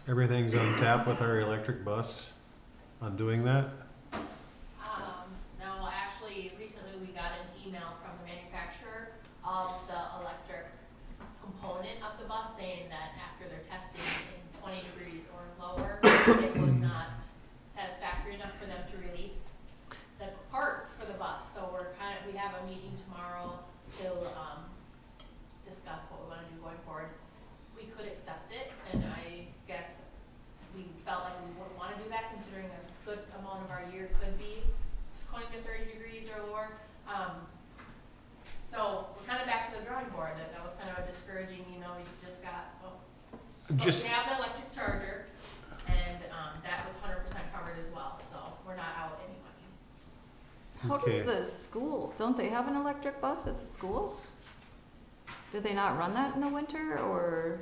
Everything's on tap with our electric bus on doing that. No, actually, recently we got an email from the manufacturer of the electric component of the bus saying that after their testing in 20 degrees or lower, it was not satisfactory enough for them to release the parts for the bus. So we have a meeting tomorrow to discuss what we want to do going forward. We could accept it, and I guess we felt like we wouldn't want to do that considering a good amount of our year could be 20 to 30 degrees or lower. So we're kind of back to the drawing board. That was kind of a discouraging email we just got. So we have the electric charger, and that was 100% covered as well. So we're not out any money. How does the school, don't they have an electric bus at the school? Did they not run that in the winter, or?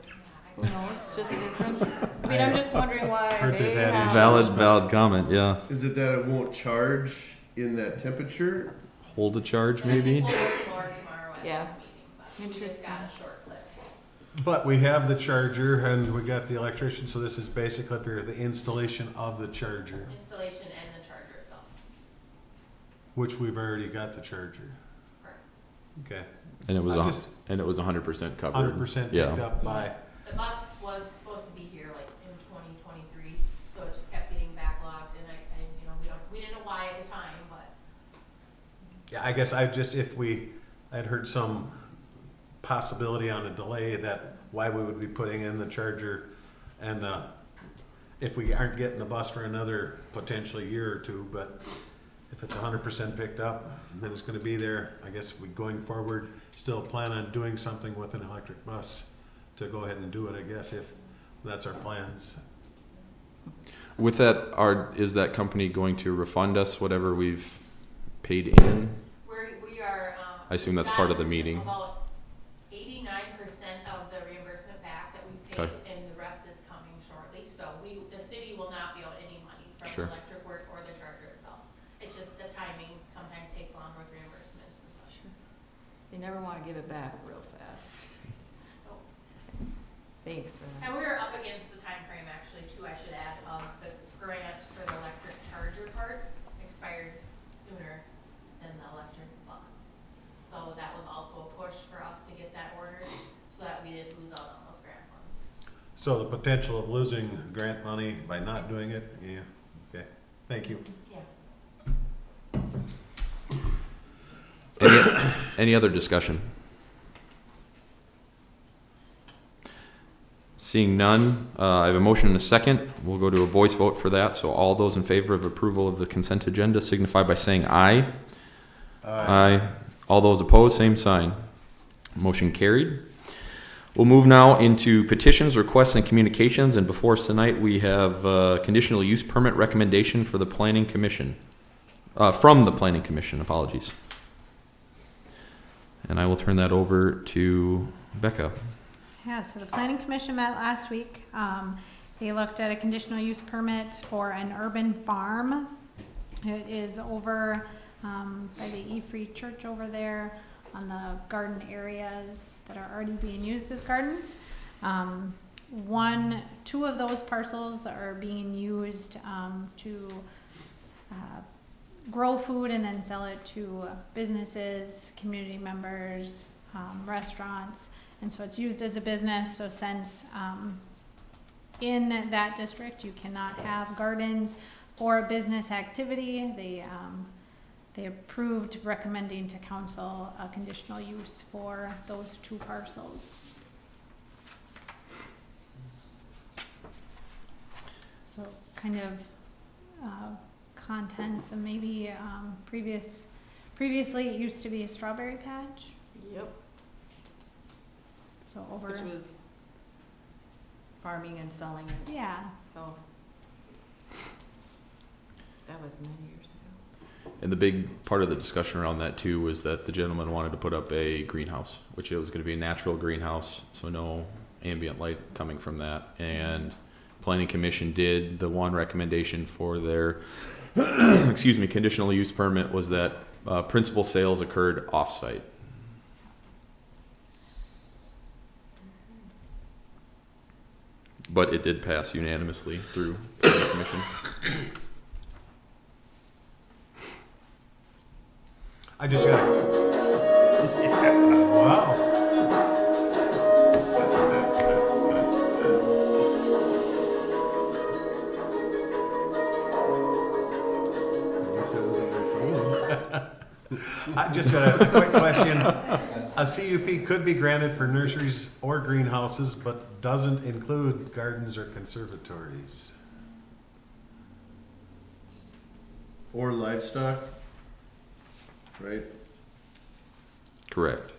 I Who knows, just difference. I mean, I'm just wondering why Heard they that have. Valid comment, yeah. Is it that it won't charge in that temperature? Hold a charge, And I think maybe? we'll learn more tomorrow at Yeah. this meeting, but we just Interesting. got a short clip. But we have the charger and we got the electrician, so this is basically for the installation of the charger, Installation and the charger itself. which we've already got the charger. Correct. Okay, And it was, I just- 100% covered. 100% Yeah. picked up by, The bus was supposed to be here like in 2023, so it just kept getting backlogged, and you know, we didn't know why at the time, but yeah, I guess I'd heard some possibility on a delay that why we would be putting in the charger and, if we aren't getting the bus for another potentially year or two, but if it's 100% picked up, then it's gonna be there. I guess we, going forward, still plan on doing something with an electric bus to go ahead and do it, I guess, if that's our plans. With that, is that company going to refund us whatever we've paid in? we are, I assume that's part of the meeting. About 89% of the reimbursement back that we've paid, Okay. and the rest is coming shortly, so the city will not be owed any money from Sure. the electric work or the charger itself. It's just the timing sometimes takes longer with reimbursements and such. They never wanna give it back real fast. Nope. Thanks for that. And we were up against the time frame actually too, I should add, of the grant for the electric charger part expired sooner than the electric bus. So that was also a push for us to get that ordered, so that we didn't lose out on those grant funds. So the potential of losing grant money by not doing it, yeah, okay, thank you. Yeah. Any other discussion? Seeing none, I have a motion and a second. We'll go to a voice vote for that. So all those in favor of approval of the consent agenda signify by saying aye. Aye. All those opposed, same sign. Motion carried. We'll move now into petitions, requests, and communications. And before us tonight, we have conditional use permit recommendation for the Planning Commission. From the Planning Commission, apologies. And I will turn that over to Becca. Yeah, so the planning commission met last week. They looked at a conditional use permit for an urban farm. It is over, by the E Free Church over there on the garden areas that are already being used as gardens. Two of those parcels are being used, to, grow food and then sell it to businesses, community members, restaurants. And so it's used as a business, so since in that district you cannot have gardens for a business activity, they approved recommending to council a conditional use for those two parcels. So kind of contents and maybe previously it used to be a strawberry patch. Yep. So over, Which was farming and selling it, yeah, so. That was many years ago. And the big part of the discussion around that too was that the gentleman wanted to put up a greenhouse, which it was going to be a natural greenhouse, so no ambient light coming from that. And Planning Commission did, the one recommendation for their, conditional use permit was that principal sales occurred off-site. But it did pass unanimously through the commission. I just got. Wow. I just got a quick question. A CUP could be granted for nurseries or greenhouses, but doesn't include gardens or conservatories. Or livestock, right? Correct.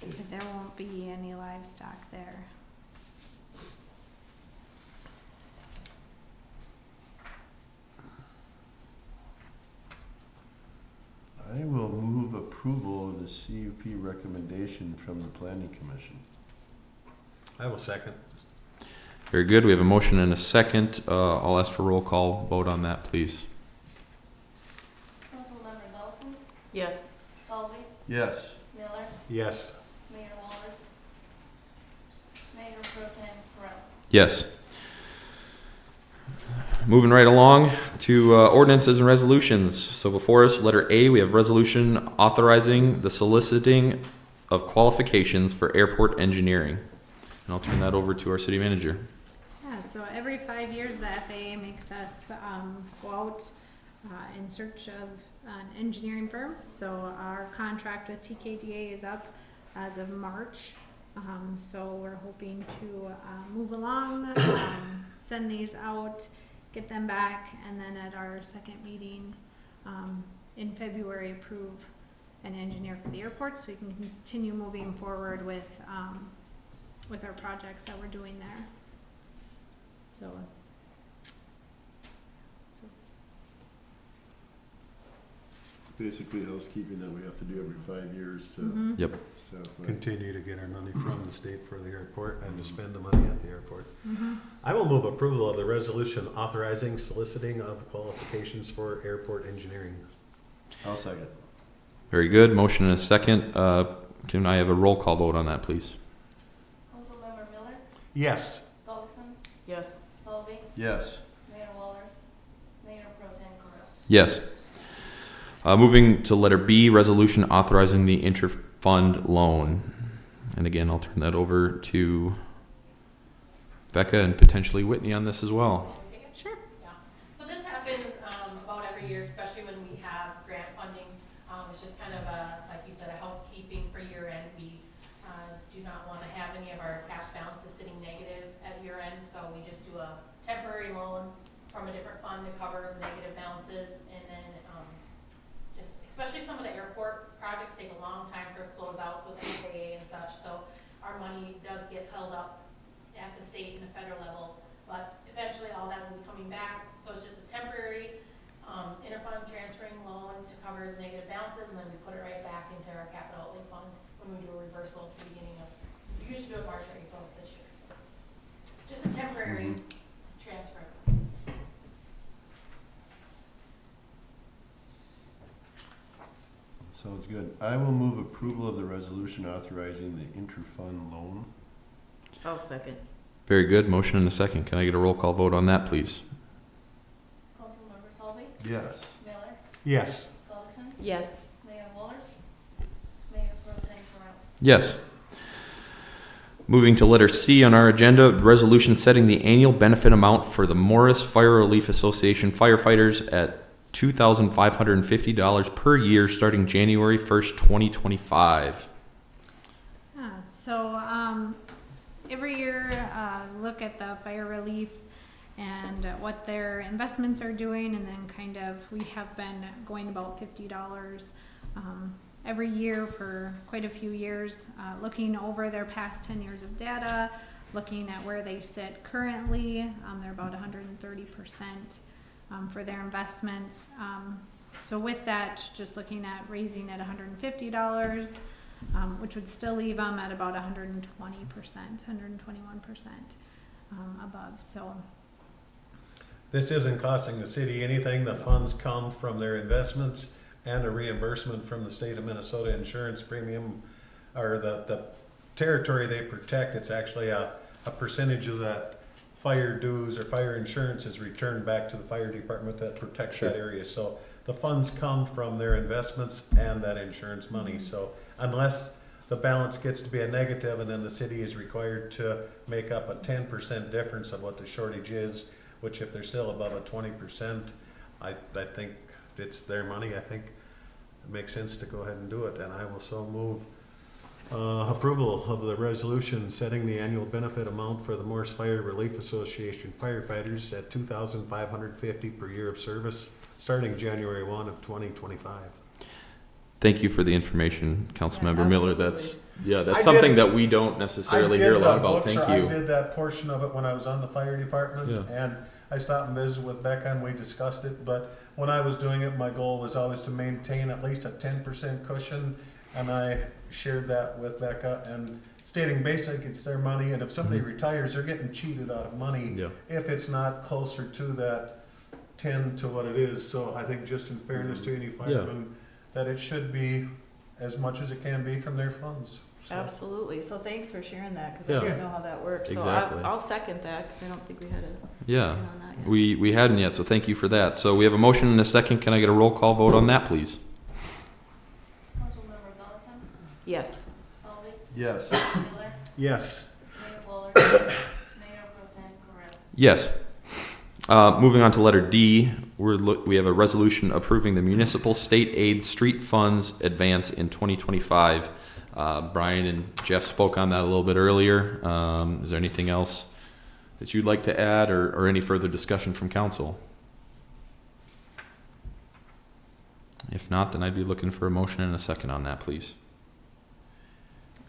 but there won't be any livestock there. I will move approval of the CUP recommendation from the Planning Commission. I will second. Very good. We have a motion and a second. I'll ask for roll call vote on that, please. Councilmember Nelson, Yes. Solly, Yes. Miller, Yes. Mayor Wallace, Mayor Pro Tem Perez. Yes. Moving right along to ordinances and resolutions. So before us, letter A, we have resolution authorizing the soliciting of qualifications for airport engineering. And I'll turn that over to our city manager. Yeah, so every 5 years, the FAA makes us go out in search of an engineering firm. So our contract with TKDA is up as of March. So we're hoping to move along, send these out, get them back, and then at our second meeting in February, approve an engineer for the airport so we can continue moving forward with our projects that we're doing there. So Basically housekeeping that we have to do every 5 years to mhm. Yep. satisfy. Continue to get our money from the state for the airport and to spend the money at the airport. Mhm. I will move approval of the resolution authorizing soliciting of qualifications for airport engineering. I'll second. Very good. Motion and a second. Can I have a roll call vote on that, please? Councilmember Miller, Yes. Dawson, Yes. Solly, Yes. Mayor Wallace, Mayor Pro Tem Perez. Yes. Moving to letter B, resolution authorizing the interfund loan. And again, I'll turn that over to Becca and potentially Whitney on this as well. Sure. Yeah, so this happens, about every year, especially when we have grant funding. It's just kind of like you said, a housekeeping for year end. We, do not want to have any of our cash balances sitting negative at year end, so we just do a temporary loan from a different fund to cover the negative balances. And then, just, especially some of the airport projects take a long time for closeouts with FAA and such, so our money does get held up at the state and the federal level, but eventually all that will be coming back. So it's just a temporary interfund transferring loan to cover the negative balances, and then we put it right back into our capital outlay fund when we do a reversal at the beginning of, we usually do it March or April of this year. So just a temporary transfer. Sounds good. I will move approval of the resolution authorizing the interfund loan. I'll second. Very good. Motion and a second. Can I get a roll call vote on that, please? Councilmember Solly, Yes. Miller, Yes. Dawson, Yes. Mayor Wallace, Mayor Pro Tem Perez. Yes. Moving to letter C on our agenda, resolution setting the annual benefit amount for the Morris Fire Relief Association firefighters at $2,550 per year starting January 1st, 2025. Yeah, so every year, look at the fire relief and what their investments are doing, and then kind of, we have been going about $50 every year for quite a few years, looking over their past 10 years of data, looking at where they sit currently. They're about 130% for their investments. So with that, just looking at raising at $150, which would still leave them at about 120%, 121% above. So This isn't costing the city anything. The funds come from their investments and a reimbursement from the state of Minnesota insurance premium, or the territory they protect. It's actually a percentage of that fire dues or fire insurance is returned back to the fire department that protects that area. So the funds come from their investments and that insurance money. So unless the balance gets to be a negative, and then the city is required to make up a 10% difference of what the shortage is, which if they're still above a 20%, I think it's their money. I think it makes sense to go ahead and do it, and I will so move approval of the resolution setting the annual benefit amount for the Morris Fire Relief Association firefighters at $2,550 per year of service, starting January 1 of 2025. Thank you for the information, Councilmember Yeah, Miller. absolutely. That's I something did- that we don't necessarily hear a lot about. Thank I you. did that portion of it when I was on the fire department, Yeah. and I stopped and visited with Becca and we discussed it, but when I was doing it, my goal was always to maintain at least a 10% cushion and I shared that with Becca, and stating basically it's their money, and if somebody retires, they're getting cheated out of money Yeah. if it's not closer to that 10 to what it is. So I think just in fairness to any fireman, that it should be as much as it can be from their funds. So- Absolutely, so thanks for sharing that, because Yeah. I didn't know how that works. So Exactly. I'll second that, because I don't think we had a Yeah. second on that yet. We hadn't yet, so thank you for that. So we have a motion and a second. Can I get a roll call vote on that, please? Councilmember Gallatin, Yes. Sullivan, Yes. Miller, Yes. Mayor Wallers, Mayor Pro Tem Corrales. Yes. Moving on to letter D, we have a resolution approving the municipal state aid street funds advance in 2025. Brian and Jeff spoke on that a little bit earlier. Is there anything else that you'd like to add, or any further discussion from council? If not, then I'd be looking for a motion and a second on that, please.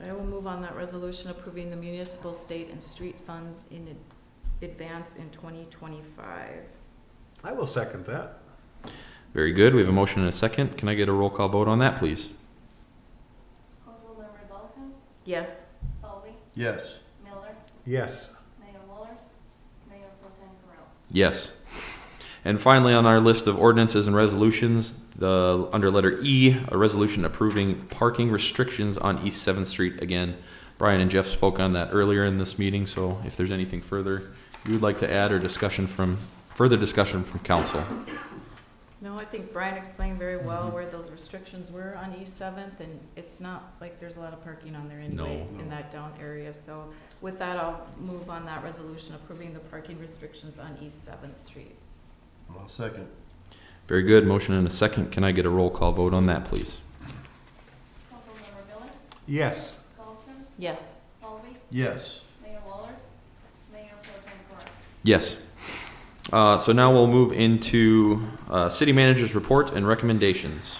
I will move on that resolution approving the municipal, state, and street funds in advance in 2025. I will second that. Very good. We have a motion and a second. Can I get a roll call vote on that, please? Councilmember Gallatin, Yes. Sullivan, Yes. Miller, Yes. Mayor Wallers, Mayor Pro Tem Corrales. Yes. And finally, on our list of ordinances and resolutions, under letter E, a resolution approving parking restrictions on East 7th Street. Again, Brian and Jeff spoke on that earlier in this meeting, so if there's anything further you would like to add, or further discussion from council. No, I think Brian explained very well where those restrictions were on East 7th, and it's not like there's a lot of parking on there anyway No. in that down area. So with that, I'll move on that resolution approving the parking restrictions on East 7th Street. I'll second. Very good. Motion and a second. Can I get a roll call vote on that, please? Councilmember Miller, Yes. Gallatin, Yes. Sullivan, Yes. Mayor Wallers, Mayor Pro Tem Corrales. Yes. So now we'll move into city manager's report and recommendations.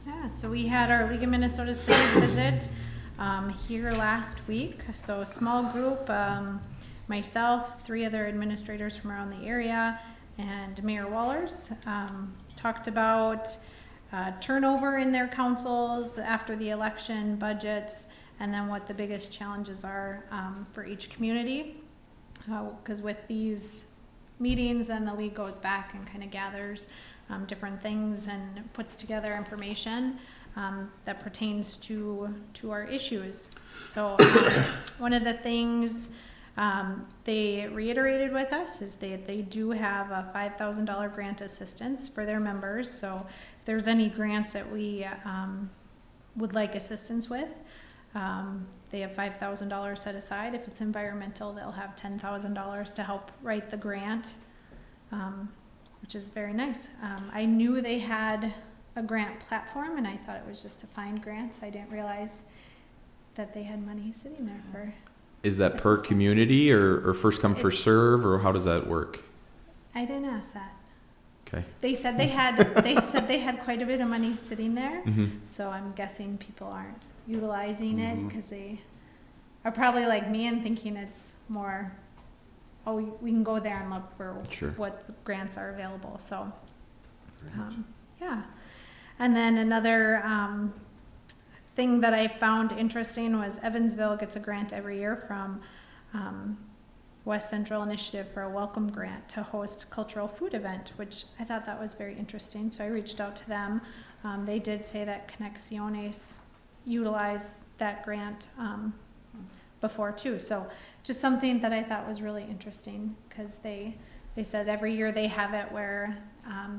Yeah, so we had our League of Minnesota Cities visit here last week. So a small group, myself, 3 other administrators from around the area, and Mayor Wallers talked about turnover in their councils after the election, budgets, and then what the biggest challenges are for each community. Because with these meetings, then the league goes back and kind of gathers different things and puts together information that pertains to our issues. So one of the things they reiterated with us is that they do have a $5,000 grant assistance for their members. So if there's any grants that we would like assistance with, they have $5,000 set aside. If it's environmental, they'll have $10,000 to help write the grant, which is very nice. I knew they had a grant platform, and I thought it was just to find grants. I didn't realize that they had money sitting there for. Is that per community, or first come, first serve, or how does that work? I didn't ask that. Okay. They said they had. They said they had quite a bit of money sitting there. Mm-hmm. So I'm guessing people aren't utilizing it because they are probably like me and thinking it's more, oh, we can go there and look for Sure. what grants are available. So, yeah. And then another thing that I found interesting was Evansville gets a grant every year from West Central Initiative for a welcome grant to host a cultural food event, which I thought that was very interesting. So I reached out to them. They did say that Conexiones utilized that grant before too. So just something that I thought was really interesting, because they said every year they have it where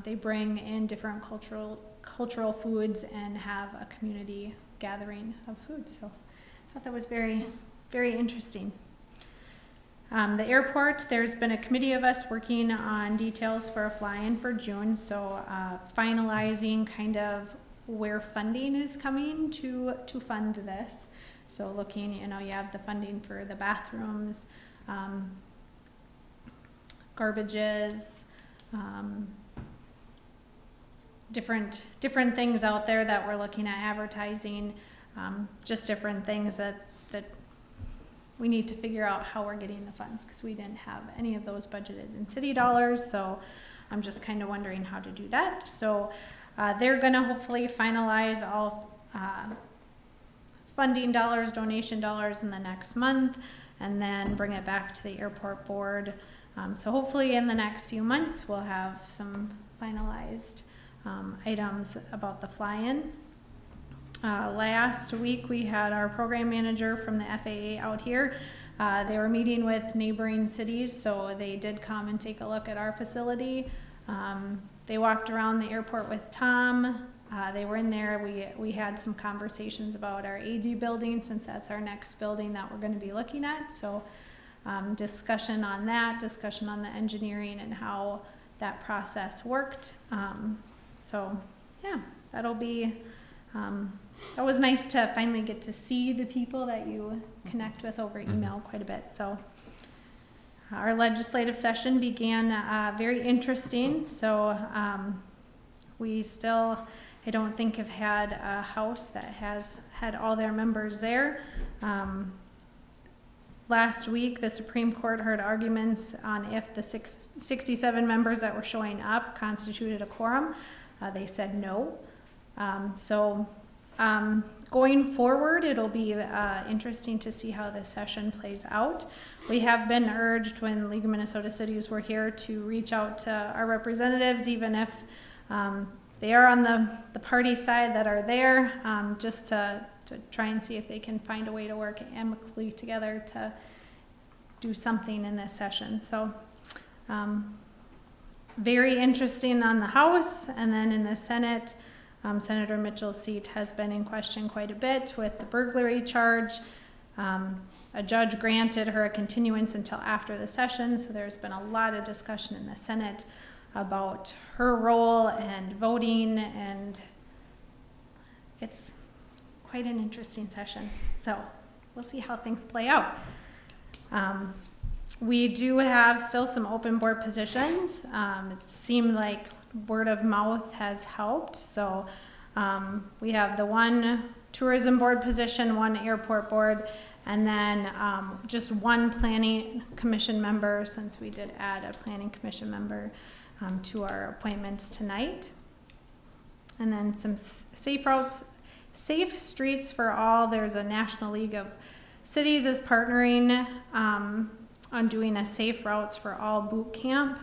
they bring in different cultural foods and have a community gathering of food. So I thought that was very, very interesting. The airport, there's been a committee of us working on details for a fly-in for June, so finalizing kind of where funding is coming to fund this. So looking, you have the funding for the bathrooms, garbages, different things out there that we're looking at, advertising, just different things that we need to figure out how we're getting the funds, because we didn't have any of those budgeted in city dollars. So I'm just kind of wondering how to do that. So they're going to hopefully finalize all funding dollars, donation dollars in the next month, and then bring it back to the airport board. So hopefully in the next few months, we'll have some finalized items about the fly-in. Last week, we had our program manager from the FAA out here. They were meeting with neighboring cities, so they did come and take a look at our facility. They walked around the airport with Tom. They were in there. We had some conversations about our AD building, since that's our next building that we're going to be looking at. So discussion on that, discussion on the engineering and how that process worked. So yeah, that'll be, that was nice to finally get to see the people that you connect with over email quite a bit. So our legislative session began very interesting. So we still, I don't think, have had a house that has had all their members there. Last week, the Supreme Court heard arguments on if the 67 members that were showing up constituted a quorum. They said no. Going forward, it'll be interesting to see how this session plays out. We have been urged, when League of Minnesota Cities were here, to reach out to our representatives, even if they are on the party side that are there, just to try and see if they can find a way to work amicably together to do something in this session. So very interesting on the House, and then in the Senate, Senator Mitchell's seat has been in question quite a bit with the burglary charge. A judge granted her a continuance until after the session, so there's been a lot of discussion in the Senate about her role and voting, and it's quite an interesting session. So we'll see how things play out. We do have still some open board positions. It seemed like word of mouth has helped. So we have the one tourism board position, one airport board, and then just one planning commission member, since we did add a planning commission member to our appointments tonight. And then some safe routes, Safe Streets for All. There's a National League of Cities is partnering on doing a Safe Routes for All boot camp.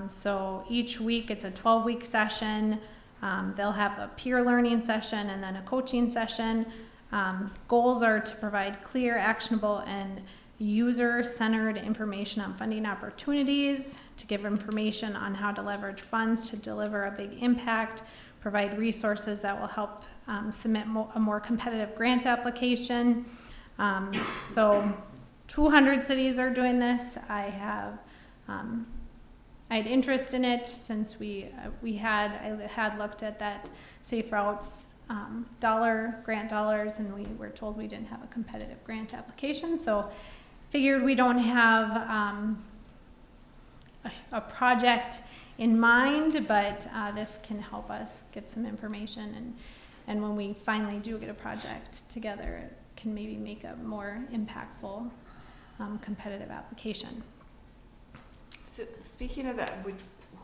So each week it's a 12-week session. They'll have a peer learning session and then a coaching session. Goals are to provide clear, actionable, and user-centered information on funding opportunities, to give information on how to leverage funds to deliver a big impact, provide resources that will help submit a more competitive grant application. So 200 cities are doing this. I had interest in it since I had looked at that Safe Routes grant dollars, and we were told we didn't have a competitive grant application. So figured we don't have a project in mind, but this can help us get some information, and when we finally do get a project together, it can maybe make a more impactful competitive application. So speaking of that,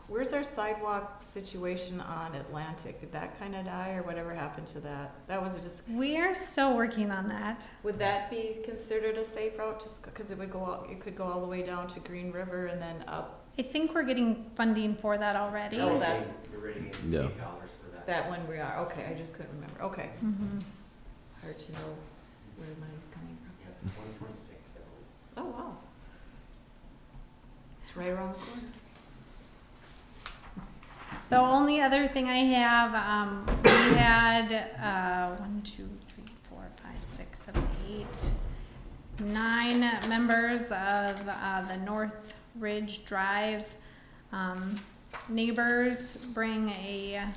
where's our sidewalk situation on Atlantic? Did that kind of die, or whatever happened to that? That was We are still working on that. Would that be considered a safe route, just because it could go all the way down to Green River and then up? I think we're getting funding for that already. Oh, that's We're ready to get Yeah. state dollars for that. that one we are. Okay, I just couldn't remember. Okay, Mm-hmm. hard to know where the money's coming from. Yeah, 2026, I believe. Oh, wow. It's right around the corner. The only other thing I have, we had 1, 2, 3, 4, 5, 6, 7, 8, 9 members of the North Ridge Drive neighbors bring if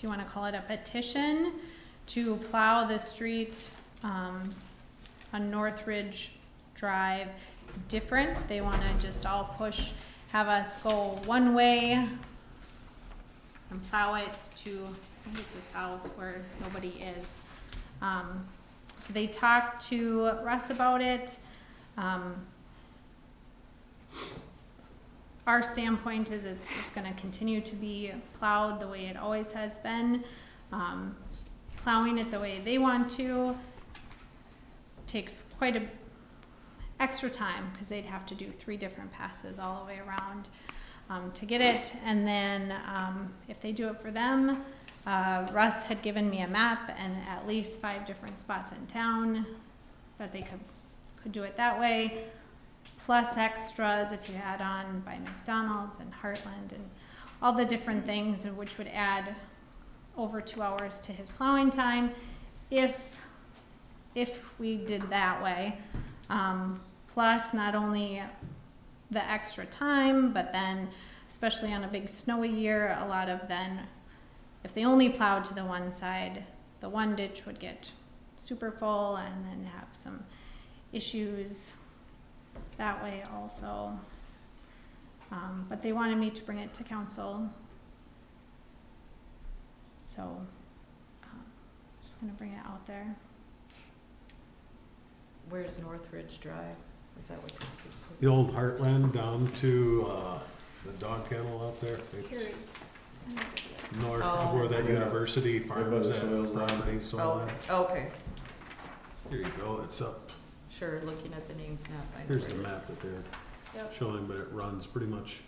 you want to call it a petition, to plow the street on North Ridge Drive different. They want to just all have us go one way and plow it to, I think it's the south where nobody is. So they talked to Russ about it. Our standpoint is it's going to continue to be plowed the way it always has been. plowing it the way they want to takes quite a extra time, because they'd have to do 3 different passes all the way around to get it. And then if they do it for them, Russ had given me a map and at least 5 different spots in town that they could do it that way, plus extras if you add on by McDonald's and Heartland and all the different things, which would add over 2 hours to his plowing time if we did that way. Plus not only the extra time, but then especially on a big snowy year, a lot of then, if they only plowed to the one side, the one ditch would get super full and then have some issues that way also. But they wanted me to bring it to council. So, just gonna bring it out there. Where's Northridge Drive? Is that what this is? The old Heartland down to, the dog kennel out there. It's Here's, north Oh. of where that Yeah. university Right by farms the that soils line. property, Oh, so okay, here you go, it's up. sure, looking at the names now. I know Here's where the it is. map that they're Yep. showing, but it runs pretty much,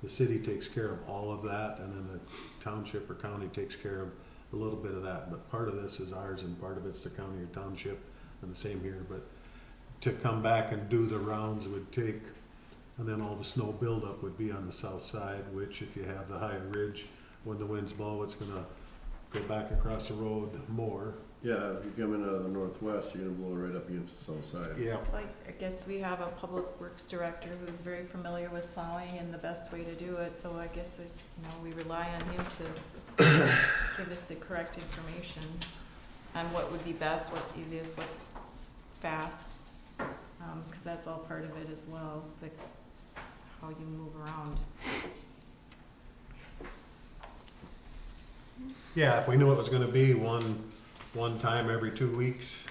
the city takes care of all of that, and then the township or county takes care of a little bit of that, but part of this is ours and part of it's the county or township, and the same here, but to come back and do the rounds would take, and then all the snow buildup would be on the south side, which if you have the high ridge, when the winds blow, it's gonna go back across the road more. Yeah, if you're coming out of the northwest, you're gonna blow right up against the south side. Yeah. Like, I guess we have a public works director who's very familiar with plowing and the best way to do it, so I guess, we rely on him to give us the correct information on what would be best, what's easiest, what's fast, because that's all part of it as well, like how you move around. Yeah, if we knew it was gonna be one time every 2 weeks,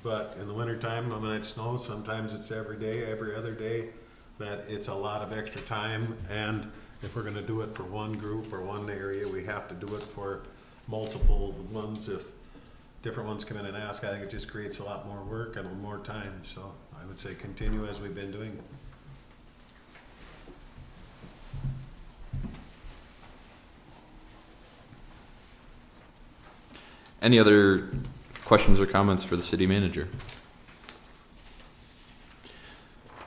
but in the wintertime, when it snows, sometimes it's every day, every other day, that it's a lot of extra time, and if we're gonna do it for one group or one area, we have to do it for multiple ones. If different ones come in and ask, I think it just creates a lot more work and more time, so I would say continue as we've been doing. Any other questions or comments for the city manager?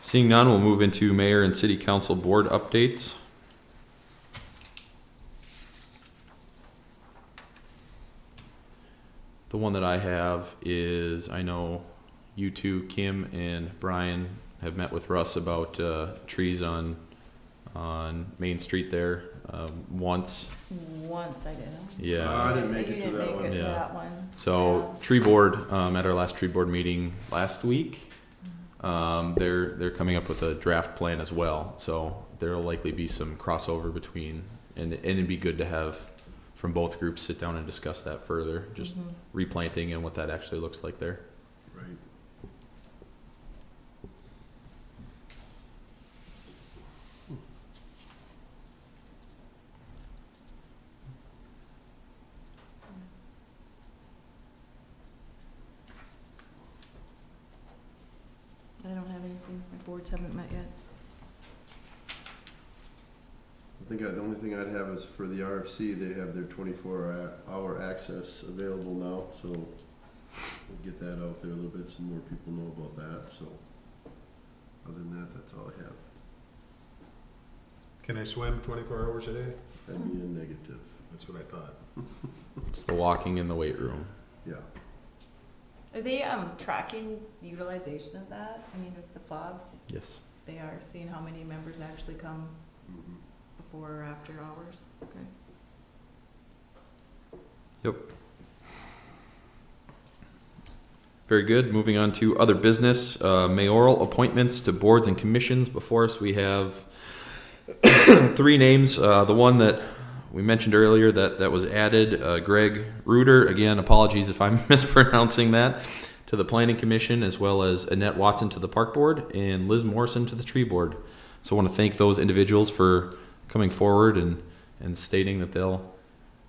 Seeing none, we'll move into mayor and city council board updates. The one that I have is, I know you two, Kim and Brian, have met with Russ about trees on Main Street there once. Once I did. Yeah. I didn't make You it to didn't that make one. it to Yeah. that one. So tree board, at our last tree board meeting last week, they're coming up with a draft plan as well. So there'll likely be some crossover between, and it'd be good to have from both groups sit down and discuss that further, just Mhm. replanting and what that actually looks like there. Right. I don't have anything, my boards haven't met yet. I think the only thing I'd have is for the RFC, they have their 24-hour access available now, so we'll get that out there a little bit so more people know about that, so other than that, that's all I have. Can I swim 24 hours a day? That'd be a negative, That's what I thought. It's the walking in the weight room. yeah. Are they, tracking the utilization of that? I mean, with the fobs, Yes. they are seeing how many members actually come Mhm. before or after hours? Okay. Yep. Very good. Moving on to other business, mayoral appointments to boards and commissions. Before us, we have 3 names. The one that we mentioned earlier that was added, Greg Reuter. Again, apologies if I'm mispronouncing that. To the Planning Commission, as well as Annette Watson to the Park Board and Liz Morrison to the Tree Board. So I want to thank those individuals for coming forward and stating that they'll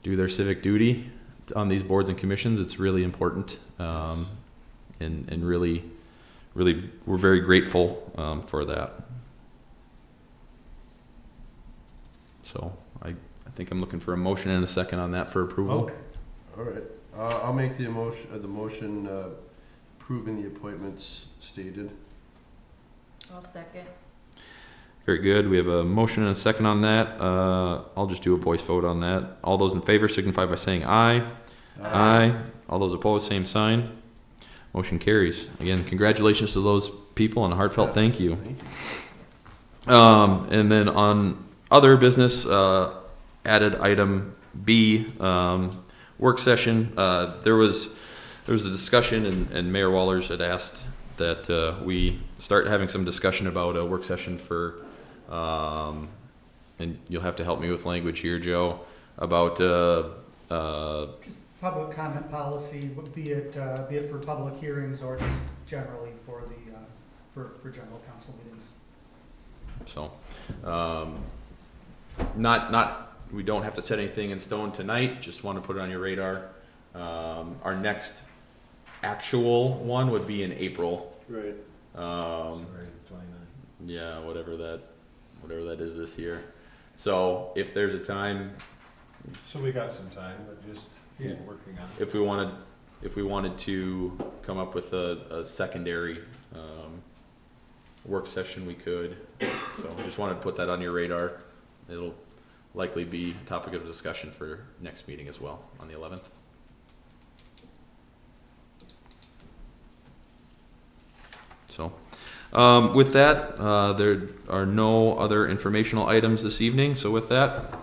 do their civic duty on these boards and commissions. It's really important, and really, we're very grateful for that. So I think I'm looking for a motion and a second on that for approval. Okay, all right. I'll make the motion approving the appointments stated. I'll second. Very good. We have a motion and a second on that. I'll just do a voice vote on that. All those in favor signify by saying aye. Aye. All those opposed, same sign. Motion carries. Again, congratulations to those people and a heartfelt thank you. Thank you. And then on other business, added item B, work session. There was a discussion, and Mayor Wallers had asked that we start having some discussion about a work session for, and you'll have to help me with language here, Joe, about Just public comment policy, be it for public hearings or just generally for the, for general council meetings. so, we don't have to set anything in stone tonight, just want to put it on your radar. Our next actual one would be in April. Right. Yeah, whatever that is this year. So if there's a time, So we got some time, but just working on it. if we wanted to come up with a secondary work session, we could. So I just wanted to put that on your radar. It'll likely be a topic of discussion for next meeting as well on the 11th. So, with that, there are no other informational items this evening. So with that,